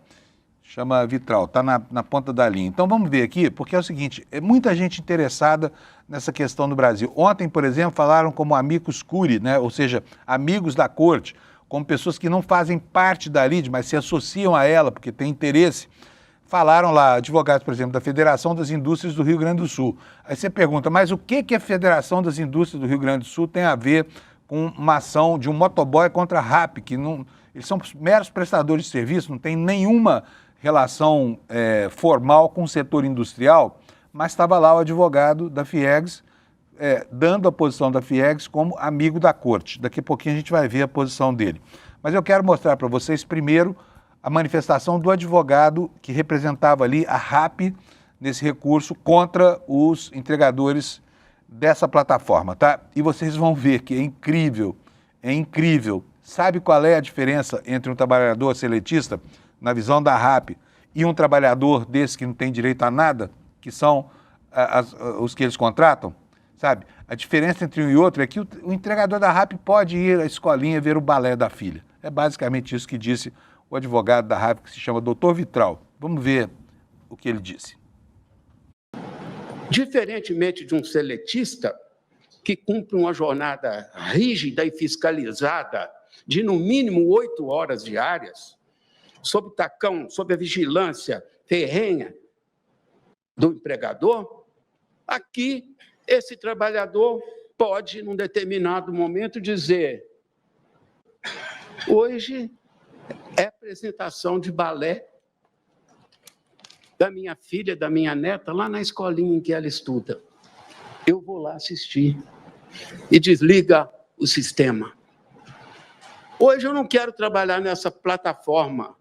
Chama Vitral, tá na ponta da linha. Então vamos ver aqui, porque é o seguinte, muita gente interessada nessa questão no Brasil. Ontem, por exemplo, falaram como amicus curiae, né? Ou seja, amigos da corte, como pessoas que não fazem parte da lide, mas se associam a ela porque têm interesse. Falaram lá, advogados, por exemplo, da Federação das Indústrias do Rio Grande do Sul. Aí você pergunta, mas o que a Federação das Indústrias do Rio Grande do Sul tem a ver com uma ação de um motoboy contra a RAP, que não, eles são meros prestadores de serviço, não tem nenhuma relação formal com o setor industrial, mas estava lá o advogado da FIEGS, dando a posição da FIEGS como amigo da corte. Daqui a pouquinho a gente vai ver a posição dele. Mas eu quero mostrar para vocês primeiro a manifestação do advogado que representava ali a RAP nesse recurso contra os entregadores dessa plataforma, tá? E vocês vão ver que é incrível, é incrível. Sabe qual é a diferença entre um trabalhador seletista, na visão da RAP, e um trabalhador desse que não tem direito a nada, que são os que eles contratam? Sabe? A diferença entre um e outro é que o entregador da RAP pode ir à escolinha ver o balé da filha. É basicamente isso que disse o advogado da RAP, que se chama Dr. Vitral. Vamos ver o que ele disse. Diferentemente de um seletista, que cumpre uma jornada rígida e fiscalizada de, no mínimo, 8 horas diárias, sob tacão, sob a vigilância ferrenha do empregador, aqui esse trabalhador pode, num determinado momento, dizer: hoje é apresentação de balé da minha filha, da minha neta, lá na escolinha em que ela estuda. Eu vou lá assistir. E desliga o sistema. Hoje eu não quero trabalhar nessa plataforma.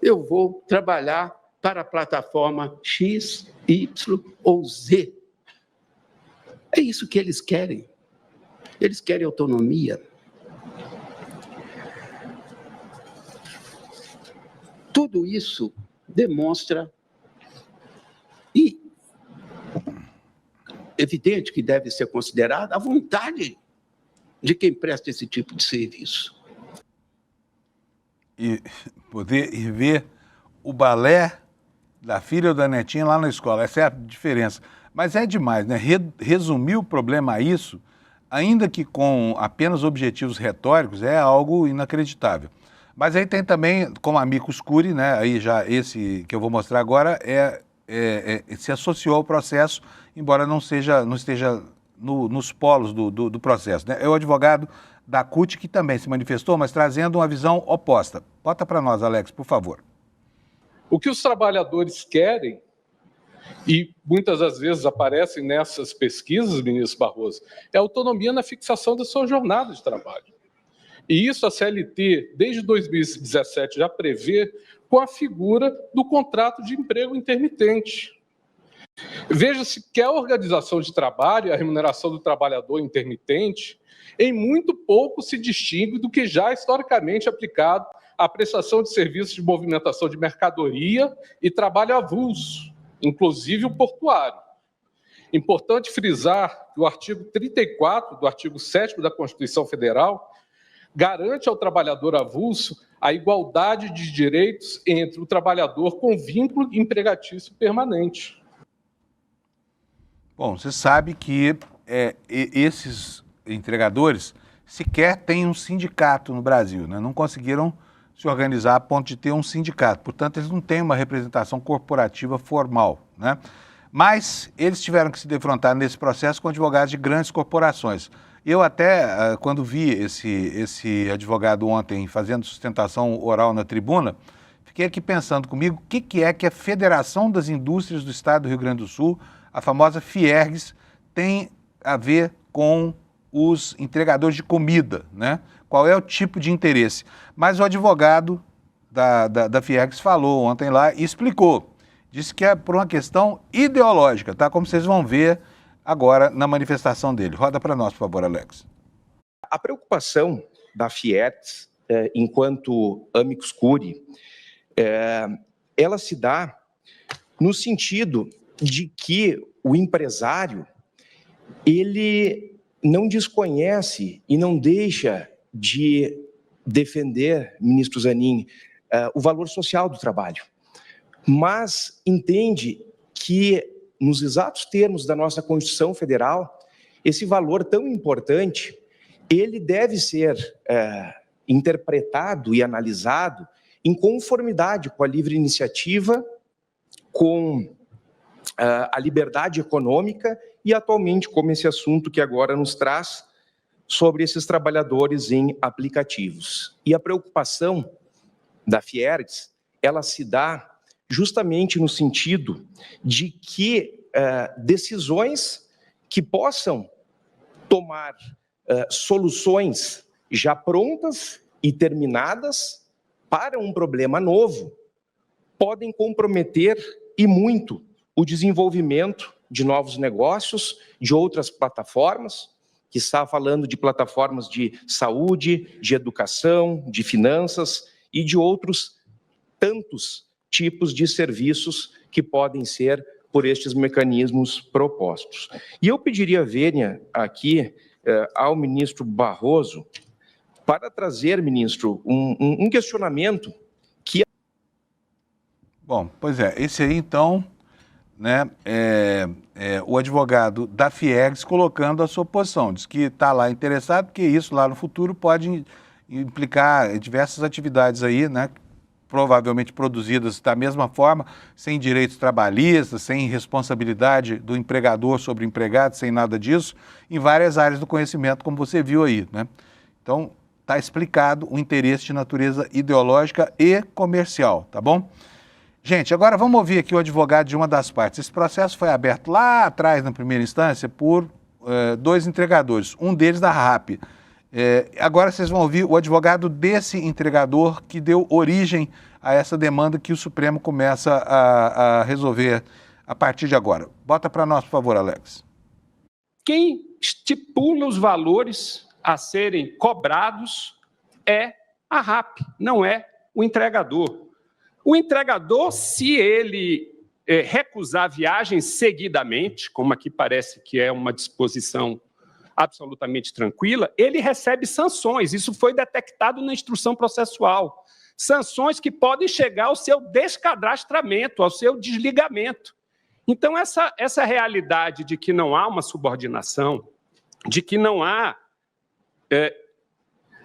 Eu vou trabalhar para a plataforma X, Y ou Z. É isso que eles querem. Eles querem autonomia. Tudo isso demonstra, e evidente que deve ser considerada, a vontade de quem presta esse tipo de serviço. E poder ir ver o balé da filha ou da netinha lá na escola, essa é a diferença. Mas é demais, né? Resumir o problema a isso, ainda que com apenas objetivos retóricos, é algo inacreditável. Mas aí tem também, como amicus curiae, né? Aí já esse que eu vou mostrar agora se associou ao processo, embora não esteja nos polos do processo, né? É o advogado da CUT que também se manifestou, mas trazendo uma visão oposta. Bota para nós, Alex, por favor. O que os trabalhadores querem, e muitas das vezes aparecem nessas pesquisas, ministro Barroso, é autonomia na fixação da sua jornada de trabalho. E isso a CLT, desde 2017, já prevê com a figura do contrato de emprego intermitente. Veja-se que a organização de trabalho e a remuneração do trabalhador intermitente, em muito pouco se distingue do que já historicamente aplicado à prestação de serviços de movimentação de mercadoria e trabalho avulso, inclusive o portuário. Importante frisar que o artigo 34 do artigo 7º da Constituição Federal garante ao trabalhador avulso a igualdade de direitos entre o trabalhador com vínculo empregatício permanente. Bom, você sabe que esses entregadores sequer têm um sindicato no Brasil, né? Não conseguiram se organizar a ponto de ter um sindicato. Portanto, eles não têm uma representação corporativa formal, né? Mas eles tiveram que se defrontar nesse processo com advogados de grandes corporações. Eu até, quando vi esse advogado ontem fazendo sustentação oral na tribuna, fiquei aqui pensando comigo o que é que a Federação das Indústrias do Estado do Rio Grande do Sul, a famosa FIEGS, tem a ver com os entregadores de comida, né? Qual é o tipo de interesse? Mas o advogado da FIEGS falou ontem lá e explicou. Disse que é por uma questão ideológica, tá? Como vocês vão ver agora na manifestação dele. Roda para nós, por favor, Alex. A preocupação da FIEGS, enquanto amicus curiae, ela se dá no sentido de que o empresário, ele não desconhece e não deixa de defender, ministro Zanin, o valor social do trabalho, mas entende que, nos exatos termos da nossa Constituição Federal, esse valor tão importante, ele deve ser interpretado e analisado em conformidade com a livre iniciativa, com a liberdade econômica e, atualmente, como esse assunto que agora nos traz sobre esses trabalhadores em aplicativos. E a preocupação da Fiergs, ela se dá justamente no sentido de que decisões que possam tomar soluções já prontas e terminadas para um problema novo podem comprometer e muito o desenvolvimento de novos negócios, de outras plataformas, que está falando de plataformas de saúde, de educação, de finanças e de outros tantos tipos de serviços que podem ser por estes mecanismos propostos. E eu pediria vênia aqui ao ministro Barroso para trazer, ministro, um questionamento que... Bom, pois é, esse aí então, né, o advogado da Fiergs colocando a sua posição, diz que está lá interessado porque isso lá no futuro pode implicar diversas atividades aí, né, provavelmente produzidas da mesma forma, sem direitos trabalhistas, sem responsabilidade do empregador sobre o empregado, sem nada disso, em várias áreas do conhecimento, como você viu aí, né? Então, está explicado o interesse de natureza ideológica e comercial, tá bom? Gente, agora vamos ouvir aqui o advogado de uma das partes. Esse processo foi aberto lá atrás, na primeira instância, por dois entregadores, um deles da RAP. Agora vocês vão ouvir o advogado desse entregador que deu origem a essa demanda que o Supremo começa a resolver a partir de agora. Bota para nós, por favor, Alex. Quem estipula os valores a serem cobrados é a RAP, não é o entregador. O entregador, se ele recusar viagens seguidamente, como aqui parece que é uma disposição absolutamente tranquila, ele recebe sanções. Isso foi detectado na instrução processual. Sanções que podem chegar ao seu descadastramento, ao seu desligamento. Então, essa realidade de que não há uma subordinação, de que não há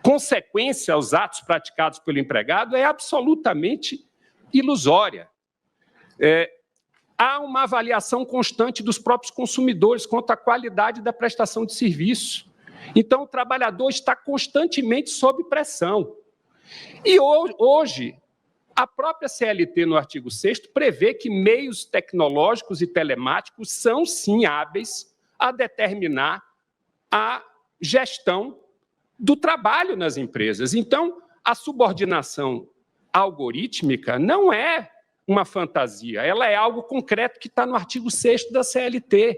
consequência aos atos praticados pelo empregado é absolutamente ilusória. Há uma avaliação constante dos próprios consumidores quanto à qualidade da prestação de serviço. Então, o trabalhador está constantemente sob pressão. E hoje, a própria CLT, no artigo 6º, prevê que meios tecnológicos e telemáticos são, sim, hábeis a determinar a gestão do trabalho nas empresas. Então, a subordinação algorítmica não é uma fantasia, ela é algo concreto que está no artigo 6º da CLT.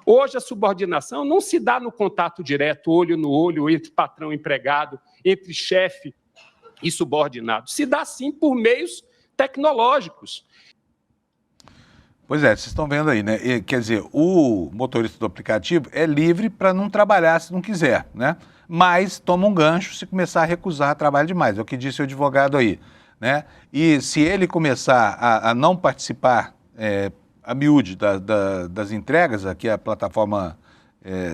Hoje, a subordinação não se dá no contato direto, olho no olho, entre patrão e empregado, entre chefe e subordinado. Se dá, sim, por meios tecnológicos. Pois é, vocês estão vendo aí, né? Quer dizer, o motorista do aplicativo é livre para não trabalhar se não quiser, né? Mas toma um gancho se começar a recusar trabalho demais, é o que disse o advogado aí, né? E se ele começar a não participar a miúde das entregas que a plataforma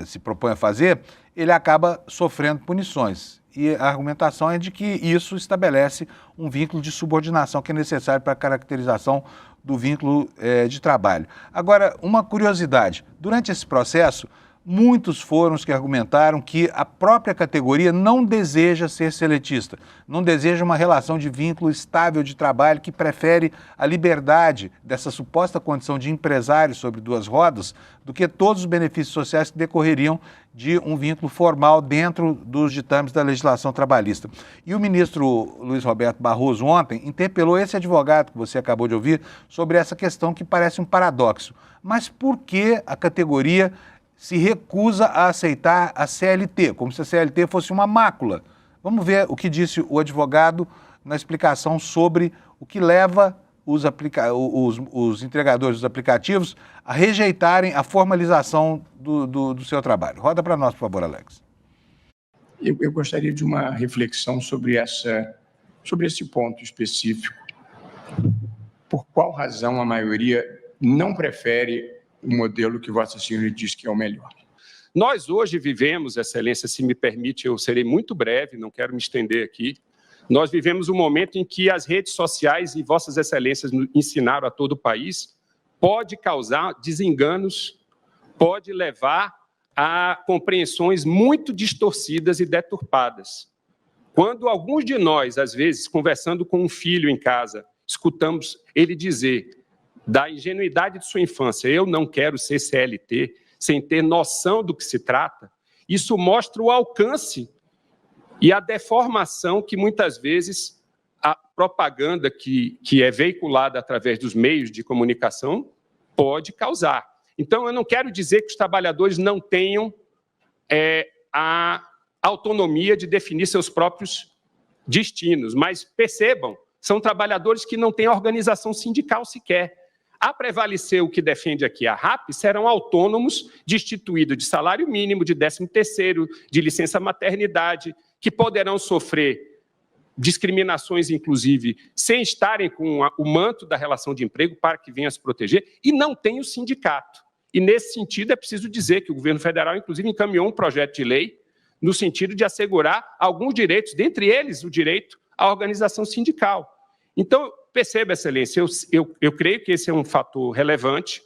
se propõe a fazer, ele acaba sofrendo punições. E a argumentação é de que isso estabelece um vínculo de subordinação que é necessário para a caracterização do vínculo de trabalho. Agora, uma curiosidade, durante esse processo, muitos foram os que argumentaram que a própria categoria não deseja ser seletista, não deseja uma relação de vínculo estável de trabalho, que prefere a liberdade dessa suposta condição de empresário sobre duas rodas do que todos os benefícios sociais que decorreriam de um vínculo formal dentro dos ditames da legislação trabalhista. E o ministro Luiz Roberto Barroso ontem interpelou esse advogado que você acabou de ouvir sobre essa questão que parece um paradoxo. Mas por que a categoria se recusa a aceitar a CLT, como se a CLT fosse uma mácula? Vamos ver o que disse o advogado na explicação sobre o que leva os entregadores dos aplicativos a rejeitarem a formalização do seu trabalho. Roda para nós, por favor, Alex. Eu gostaria de uma reflexão sobre esse ponto específico. Por qual razão a maioria não prefere o modelo que Vossa Senhoria diz que é o melhor? Nós hoje vivemos, Excelência, se me permite, eu serei muito breve, não quero me estender aqui. Nós vivemos um momento em que as redes sociais, e Vossas Excelências ensinaram a todo o país, pode causar desenganos, pode levar há compreensões muito distorcidas e deturpadas. Quando alguns de nós, às vezes, conversando com um filho em casa, escutamos ele dizer da ingenuidade de sua infância, eu não quero ser CLT, sem ter noção do que se trata, isso mostra o alcance e a deformação que muitas vezes a propaganda que é veiculada através dos meios de comunicação pode causar. Então, eu não quero dizer que os trabalhadores não tenham a autonomia de definir seus próprios destinos, mas percebam, são trabalhadores que não têm organização sindical sequer. A prevalecer o que defende aqui a RAP, serão autônomos destituídos de salário mínimo, de 13º, de licença maternidade, que poderão sofrer discriminações, inclusive, sem estarem com o manto da relação de emprego para que venha a se proteger, e não tem o sindicato. E, nesse sentido, é preciso dizer que o governo federal, inclusive, encaminhou um projeto de lei no sentido de assegurar alguns direitos, dentre eles o direito à organização sindical. Então, perceba, Excelência, eu creio que esse é um fator relevante,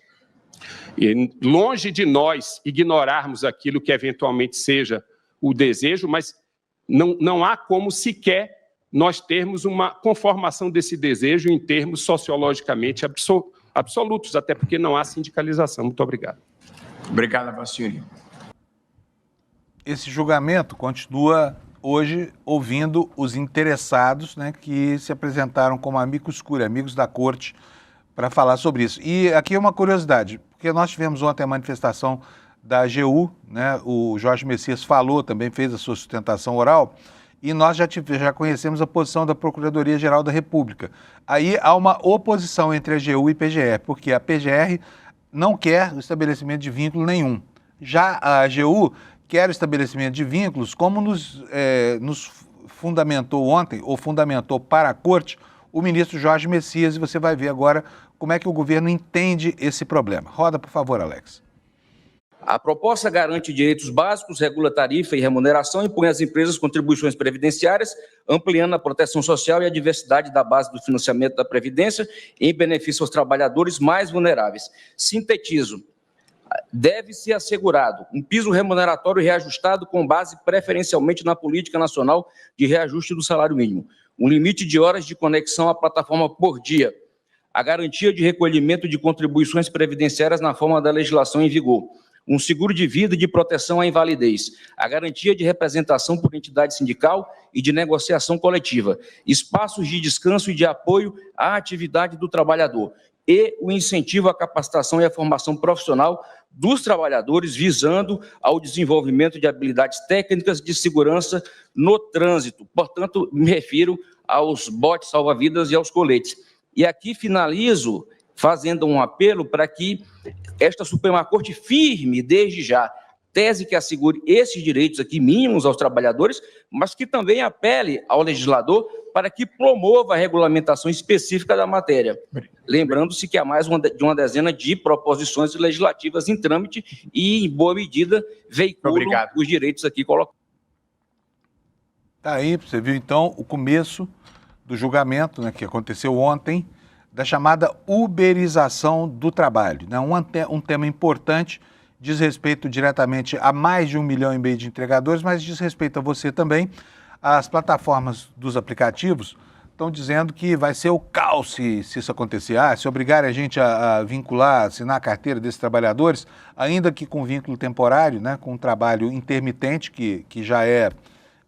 e longe de nós ignorarmos aquilo que eventualmente seja o desejo, mas não há como sequer nós termos uma conformação desse desejo em termos sociologicamente absolutos, até porque não há sindicalização. Muito obrigado. Obrigado, Vossa Senhoria. Esse julgamento continua hoje ouvindo os interessados, né, que se apresentaram como amicus curiae, amigos da corte, para falar sobre isso. E aqui é uma curiosidade, porque nós tivemos ontem a manifestação da AGU, né, o Jorge Messias falou, também fez a sua sustentação oral, e nós já conhecemos a posição da Procuradoria-Geral da República. Aí há uma oposição entre a AGU e a PGR, porque a PGR não quer o estabelecimento de vínculo nenhum. Já a AGU quer o estabelecimento de vínculos, como nos fundamentou ontem, ou fundamentou para a corte, o ministro Jorge Messias, e você vai ver agora como é que o governo entende esse problema. Roda, por favor, Alex. A proposta garante direitos básicos, regula tarifa e remuneração, impõe às empresas contribuições previdenciárias, ampliando a proteção social e a diversidade da base do financiamento da Previdência em benefício aos trabalhadores mais vulneráveis. Sintetizo. Deve ser assegurado um piso remuneratório reajustado com base preferencialmente na Política Nacional de Reajuste do Salário Mínimo, um limite de horas de conexão à plataforma por dia, a garantia de recolhimento de contribuições previdenciárias na forma da legislação em vigor, um seguro de vida e de proteção à invalidez, a garantia de representação por entidade sindical e de negociação coletiva, espaços de descanso e de apoio à atividade do trabalhador, e o incentivo à capacitação e à formação profissional dos trabalhadores, visando ao desenvolvimento de habilidades técnicas de segurança no trânsito. Portanto, me refiro aos botes salva-vidas e aos coletes. E aqui finalizo fazendo um apelo para que esta Suprema Corte firme, desde já, tese que assegure esses direitos aqui mínimos aos trabalhadores, mas que também apele ao legislador para que promova a regulamentação específica da matéria. Lembrando-se que há mais de uma dezena de proposições legislativas em trâmite e, em boa medida, veiculam os direitos aqui colocados. Tá aí, você viu então o começo do julgamento, né, que aconteceu ontem, da chamada uberização do trabalho, né? Um tema importante, diz respeito diretamente a mais de 1,5 milhão de entregadores, mas diz respeito a você também. As plataformas dos aplicativos estão dizendo que vai ser o caos se isso acontecer. Se obrigarem a gente a vincular, assinar a carteira desses trabalhadores, ainda que com vínculo temporário, né, com um trabalho intermitente, que já é,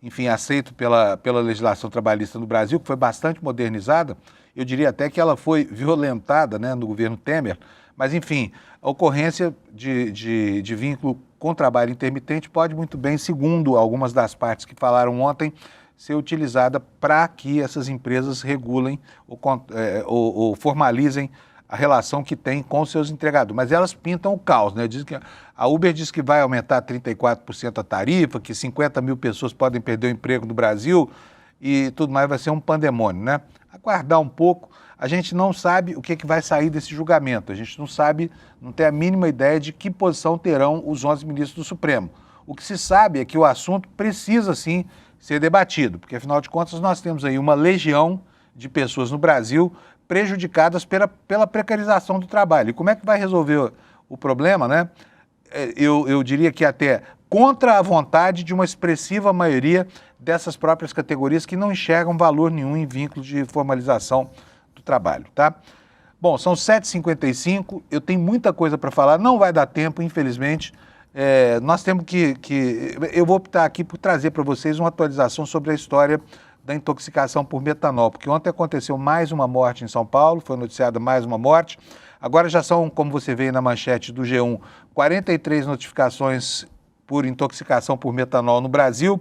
enfim, aceito pela legislação trabalhista no Brasil, que foi bastante modernizada. Eu diria até que ela foi violentada, né, no governo Temer, mas, enfim, a ocorrência de vínculo com trabalho intermitente pode muito bem, segundo algumas das partes que falaram ontem, ser utilizada para que essas empresas regulem ou formalizem a relação que tem com seus entregadores. Mas elas pintam o caos, né? A Uber diz que vai aumentar 34% a tarifa, que 50 mil pessoas podem perder o emprego no Brasil e tudo mais, vai ser um pandemônio, né? Aguardar um pouco. A gente não sabe o que vai sair desse julgamento. A gente não sabe, não tem a mínima ideia de que posição terão os 11 ministros do Supremo. O que se sabe é que o assunto precisa, sim, ser debatido, porque, afinal de contas, nós temos aí uma legião de pessoas no Brasil prejudicadas pela precarização do trabalho. E como é que vai resolver o problema, né? eu diria que até contra a vontade de uma expressiva maioria dessas próprias categorias que não enxergam valor nenhum em vínculo de formalização do trabalho, tá? Bom, são 7h55, eu tenho muita coisa para falar, não vai dar tempo, infelizmente. Nós temos que... Eu vou optar aqui por trazer para vocês uma atualização sobre a história da intoxicação por metanol, porque ontem aconteceu mais uma morte em São Paulo, foi noticiada mais uma morte. Agora já são, como você vê aí na manchete do G1, 43 notificações por intoxicação por metanol no Brasil.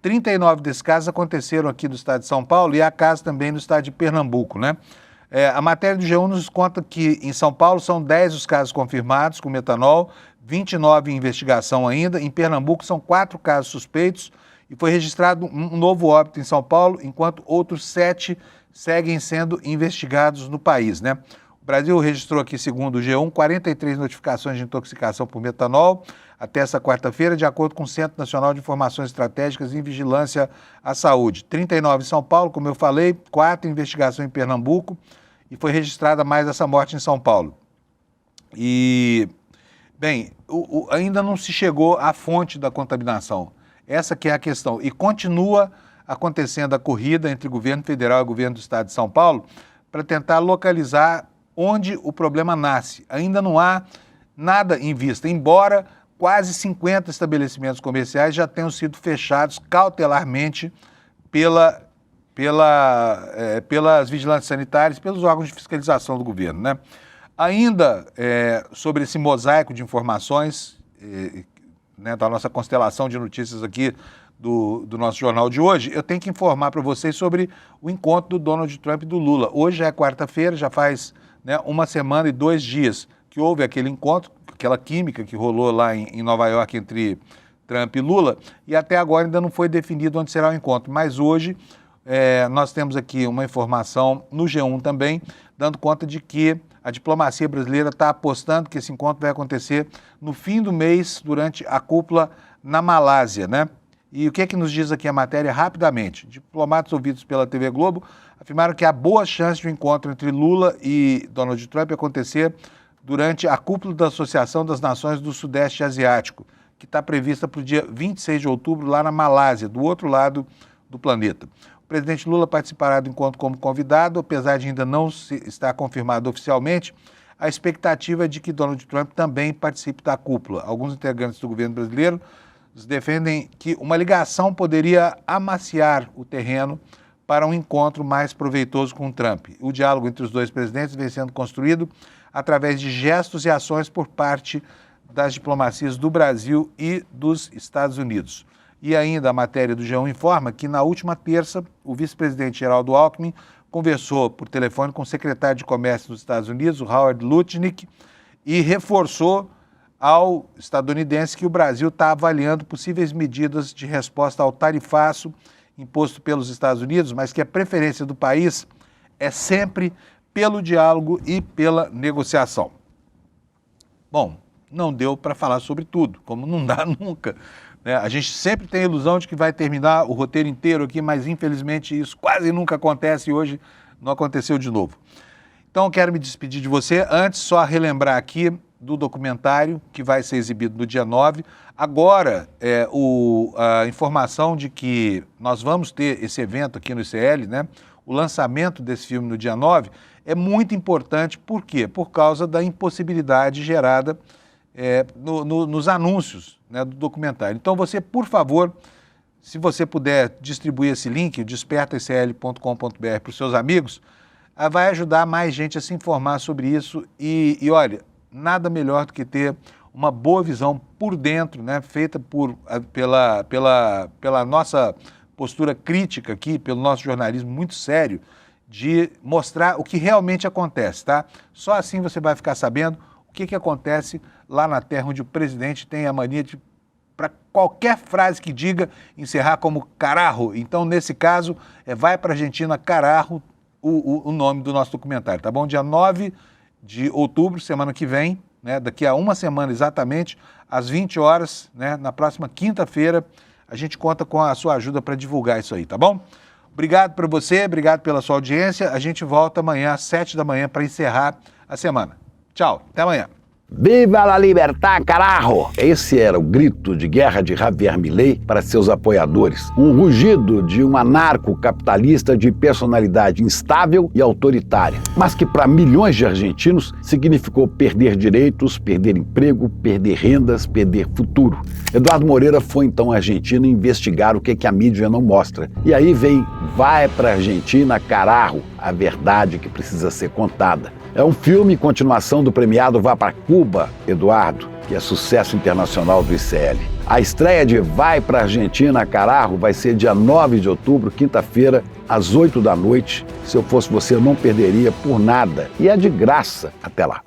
39 desses casos aconteceram aqui no estado de São Paulo e há casos também no estado de Pernambuco, né? A matéria do G1 nos conta que em São Paulo são 10 os casos confirmados com metanol, 29 em investigação ainda. Em Pernambuco são 4 casos suspeitos e foi registrado um novo óbito em São Paulo, enquanto outros 7 seguem sendo investigados no país, né? O Brasil registrou aqui, segundo o G1, 43 notificações de intoxicação por metanol até essa quarta-feira, de acordo com o Centro Nacional de Informações Estratégicas em Vigilância à Saúde. 39 em São Paulo, como eu falei, 4 em investigação em Pernambuco e foi registrada mais essa morte em São Paulo. E, bem, ainda não se chegou à fonte da contaminação. Essa que é a questão. E continua acontecendo a corrida entre o governo federal e o governo do estado de São Paulo para tentar localizar onde o problema nasce. Ainda não há nada em vista, embora quase 50 estabelecimentos comerciais já tenham sido fechados cautelarmente pelas vigilâncias sanitárias, pelos órgãos de fiscalização do governo, né? Ainda sobre esse mosaico de informações, né, da nossa constelação de notícias aqui do nosso jornal de hoje, eu tenho que informar para vocês sobre o encontro do Donald Trump e do Lula. Hoje é quarta-feira, já faz, né, 1 semana e 2 dias que houve aquele encontro, aquela química que rolou lá em Nova York entre Trump e Lula, e até agora ainda não foi definido onde será o encontro. Mas hoje nós temos aqui uma informação no G1 também, dando conta de que a diplomacia brasileira está apostando que esse encontro vai acontecer no fim do mês, durante a cúpula na Malásia, né? E o que é que nos diz aqui a matéria rapidamente? Diplomatas ouvidos pela TV Globo afirmaram que há boa chance de um encontro entre Lula e Donald Trump acontecer durante a cúpula da Associação das Nações do Sudeste Asiático, que está prevista para o dia 26 de outubro lá na Malásia, do outro lado do planeta. O presidente Lula participará do encontro como convidado, apesar de ainda não estar confirmado oficialmente. A expectativa é de que Donald Trump também participe da cúpula. Alguns integrantes do governo brasileiro defendem que uma ligação poderia amaciar o terreno para um encontro mais proveitoso com Trump. O diálogo entre os dois presidentes vem sendo construído através de gestos e ações por parte das diplomacias do Brasil e dos Estados Unidos. E ainda a matéria do G1 informa que na última terça, o vice-presidente Geraldo Alckmin conversou por telefone com o secretário de Comércio dos Estados Unidos, o Howard Lutnick, e reforçou ao estadunidense que o Brasil está avaliando possíveis medidas de resposta ao tarifaço imposto pelos Estados Unidos, mas que a preferência do país é sempre pelo diálogo e pela negociação. Bom, não deu para falar sobre tudo, como não dá nunca, né? A gente sempre tem a ilusão de que vai terminar o roteiro inteiro aqui, mas infelizmente isso quase nunca acontece e hoje não aconteceu de novo. Então eu quero me despedir de você, antes só relembrar aqui do documentário que vai ser exibido no dia 9. Agora, a informação de que nós vamos ter esse evento aqui no ICL, né? O lançamento desse filme no dia 9 é muito importante. Por quê? Por causa da impossibilidade gerada nos anúncios, né, do documentário. Então você, por favor, se você puder distribuir esse link, despertaicl.com.br, para os seus amigos, vai ajudar mais gente a se informar sobre isso. E olha, nada melhor do que ter uma boa visão por dentro, né, feita pela nossa postura crítica aqui, pelo nosso jornalismo muito sério, de mostrar o que realmente acontece, tá? Só assim você vai ficar sabendo o que acontece lá na terra onde o presidente tem a mania de, para qualquer frase que diga, encerrar como carajo. Então, nesse caso, vai para a Argentina carajo o nome do nosso documentário, tá bom? Dia 9 de outubro, semana que vem, né, daqui a 1 semana exatamente, às 20 horas, né, na próxima quinta-feira, a gente conta com a sua ajuda para divulgar isso aí, tá bom? Obrigado por você, obrigado pela sua audiência. A gente volta amanhã às 7 da manhã para encerrar a semana. Tchau, até amanhã. Viva la libertad, carajo! Esse era o grito de guerra de Javier Milei para seus apoiadores. Um rugido de um anarcocapitalista de personalidade instável e autoritária, mas que para milhões de argentinos significou perder direitos, perder emprego, perder rendas, perder futuro. Eduardo Moreira foi então à Argentina investigar o que a mídia não mostra. E aí vem Vai pra Argentina, carajo! A verdade que precisa ser contada. É um filme continuação do premiado Vá para Cuba, Eduardo, que é sucesso internacional do ICL. A estreia de Vai pra Argentina, carajo, vai ser dia 9 de outubro, quinta-feira, às 8 da noite. Se eu fosse você, eu não perderia por nada. E é de graça. Até lá.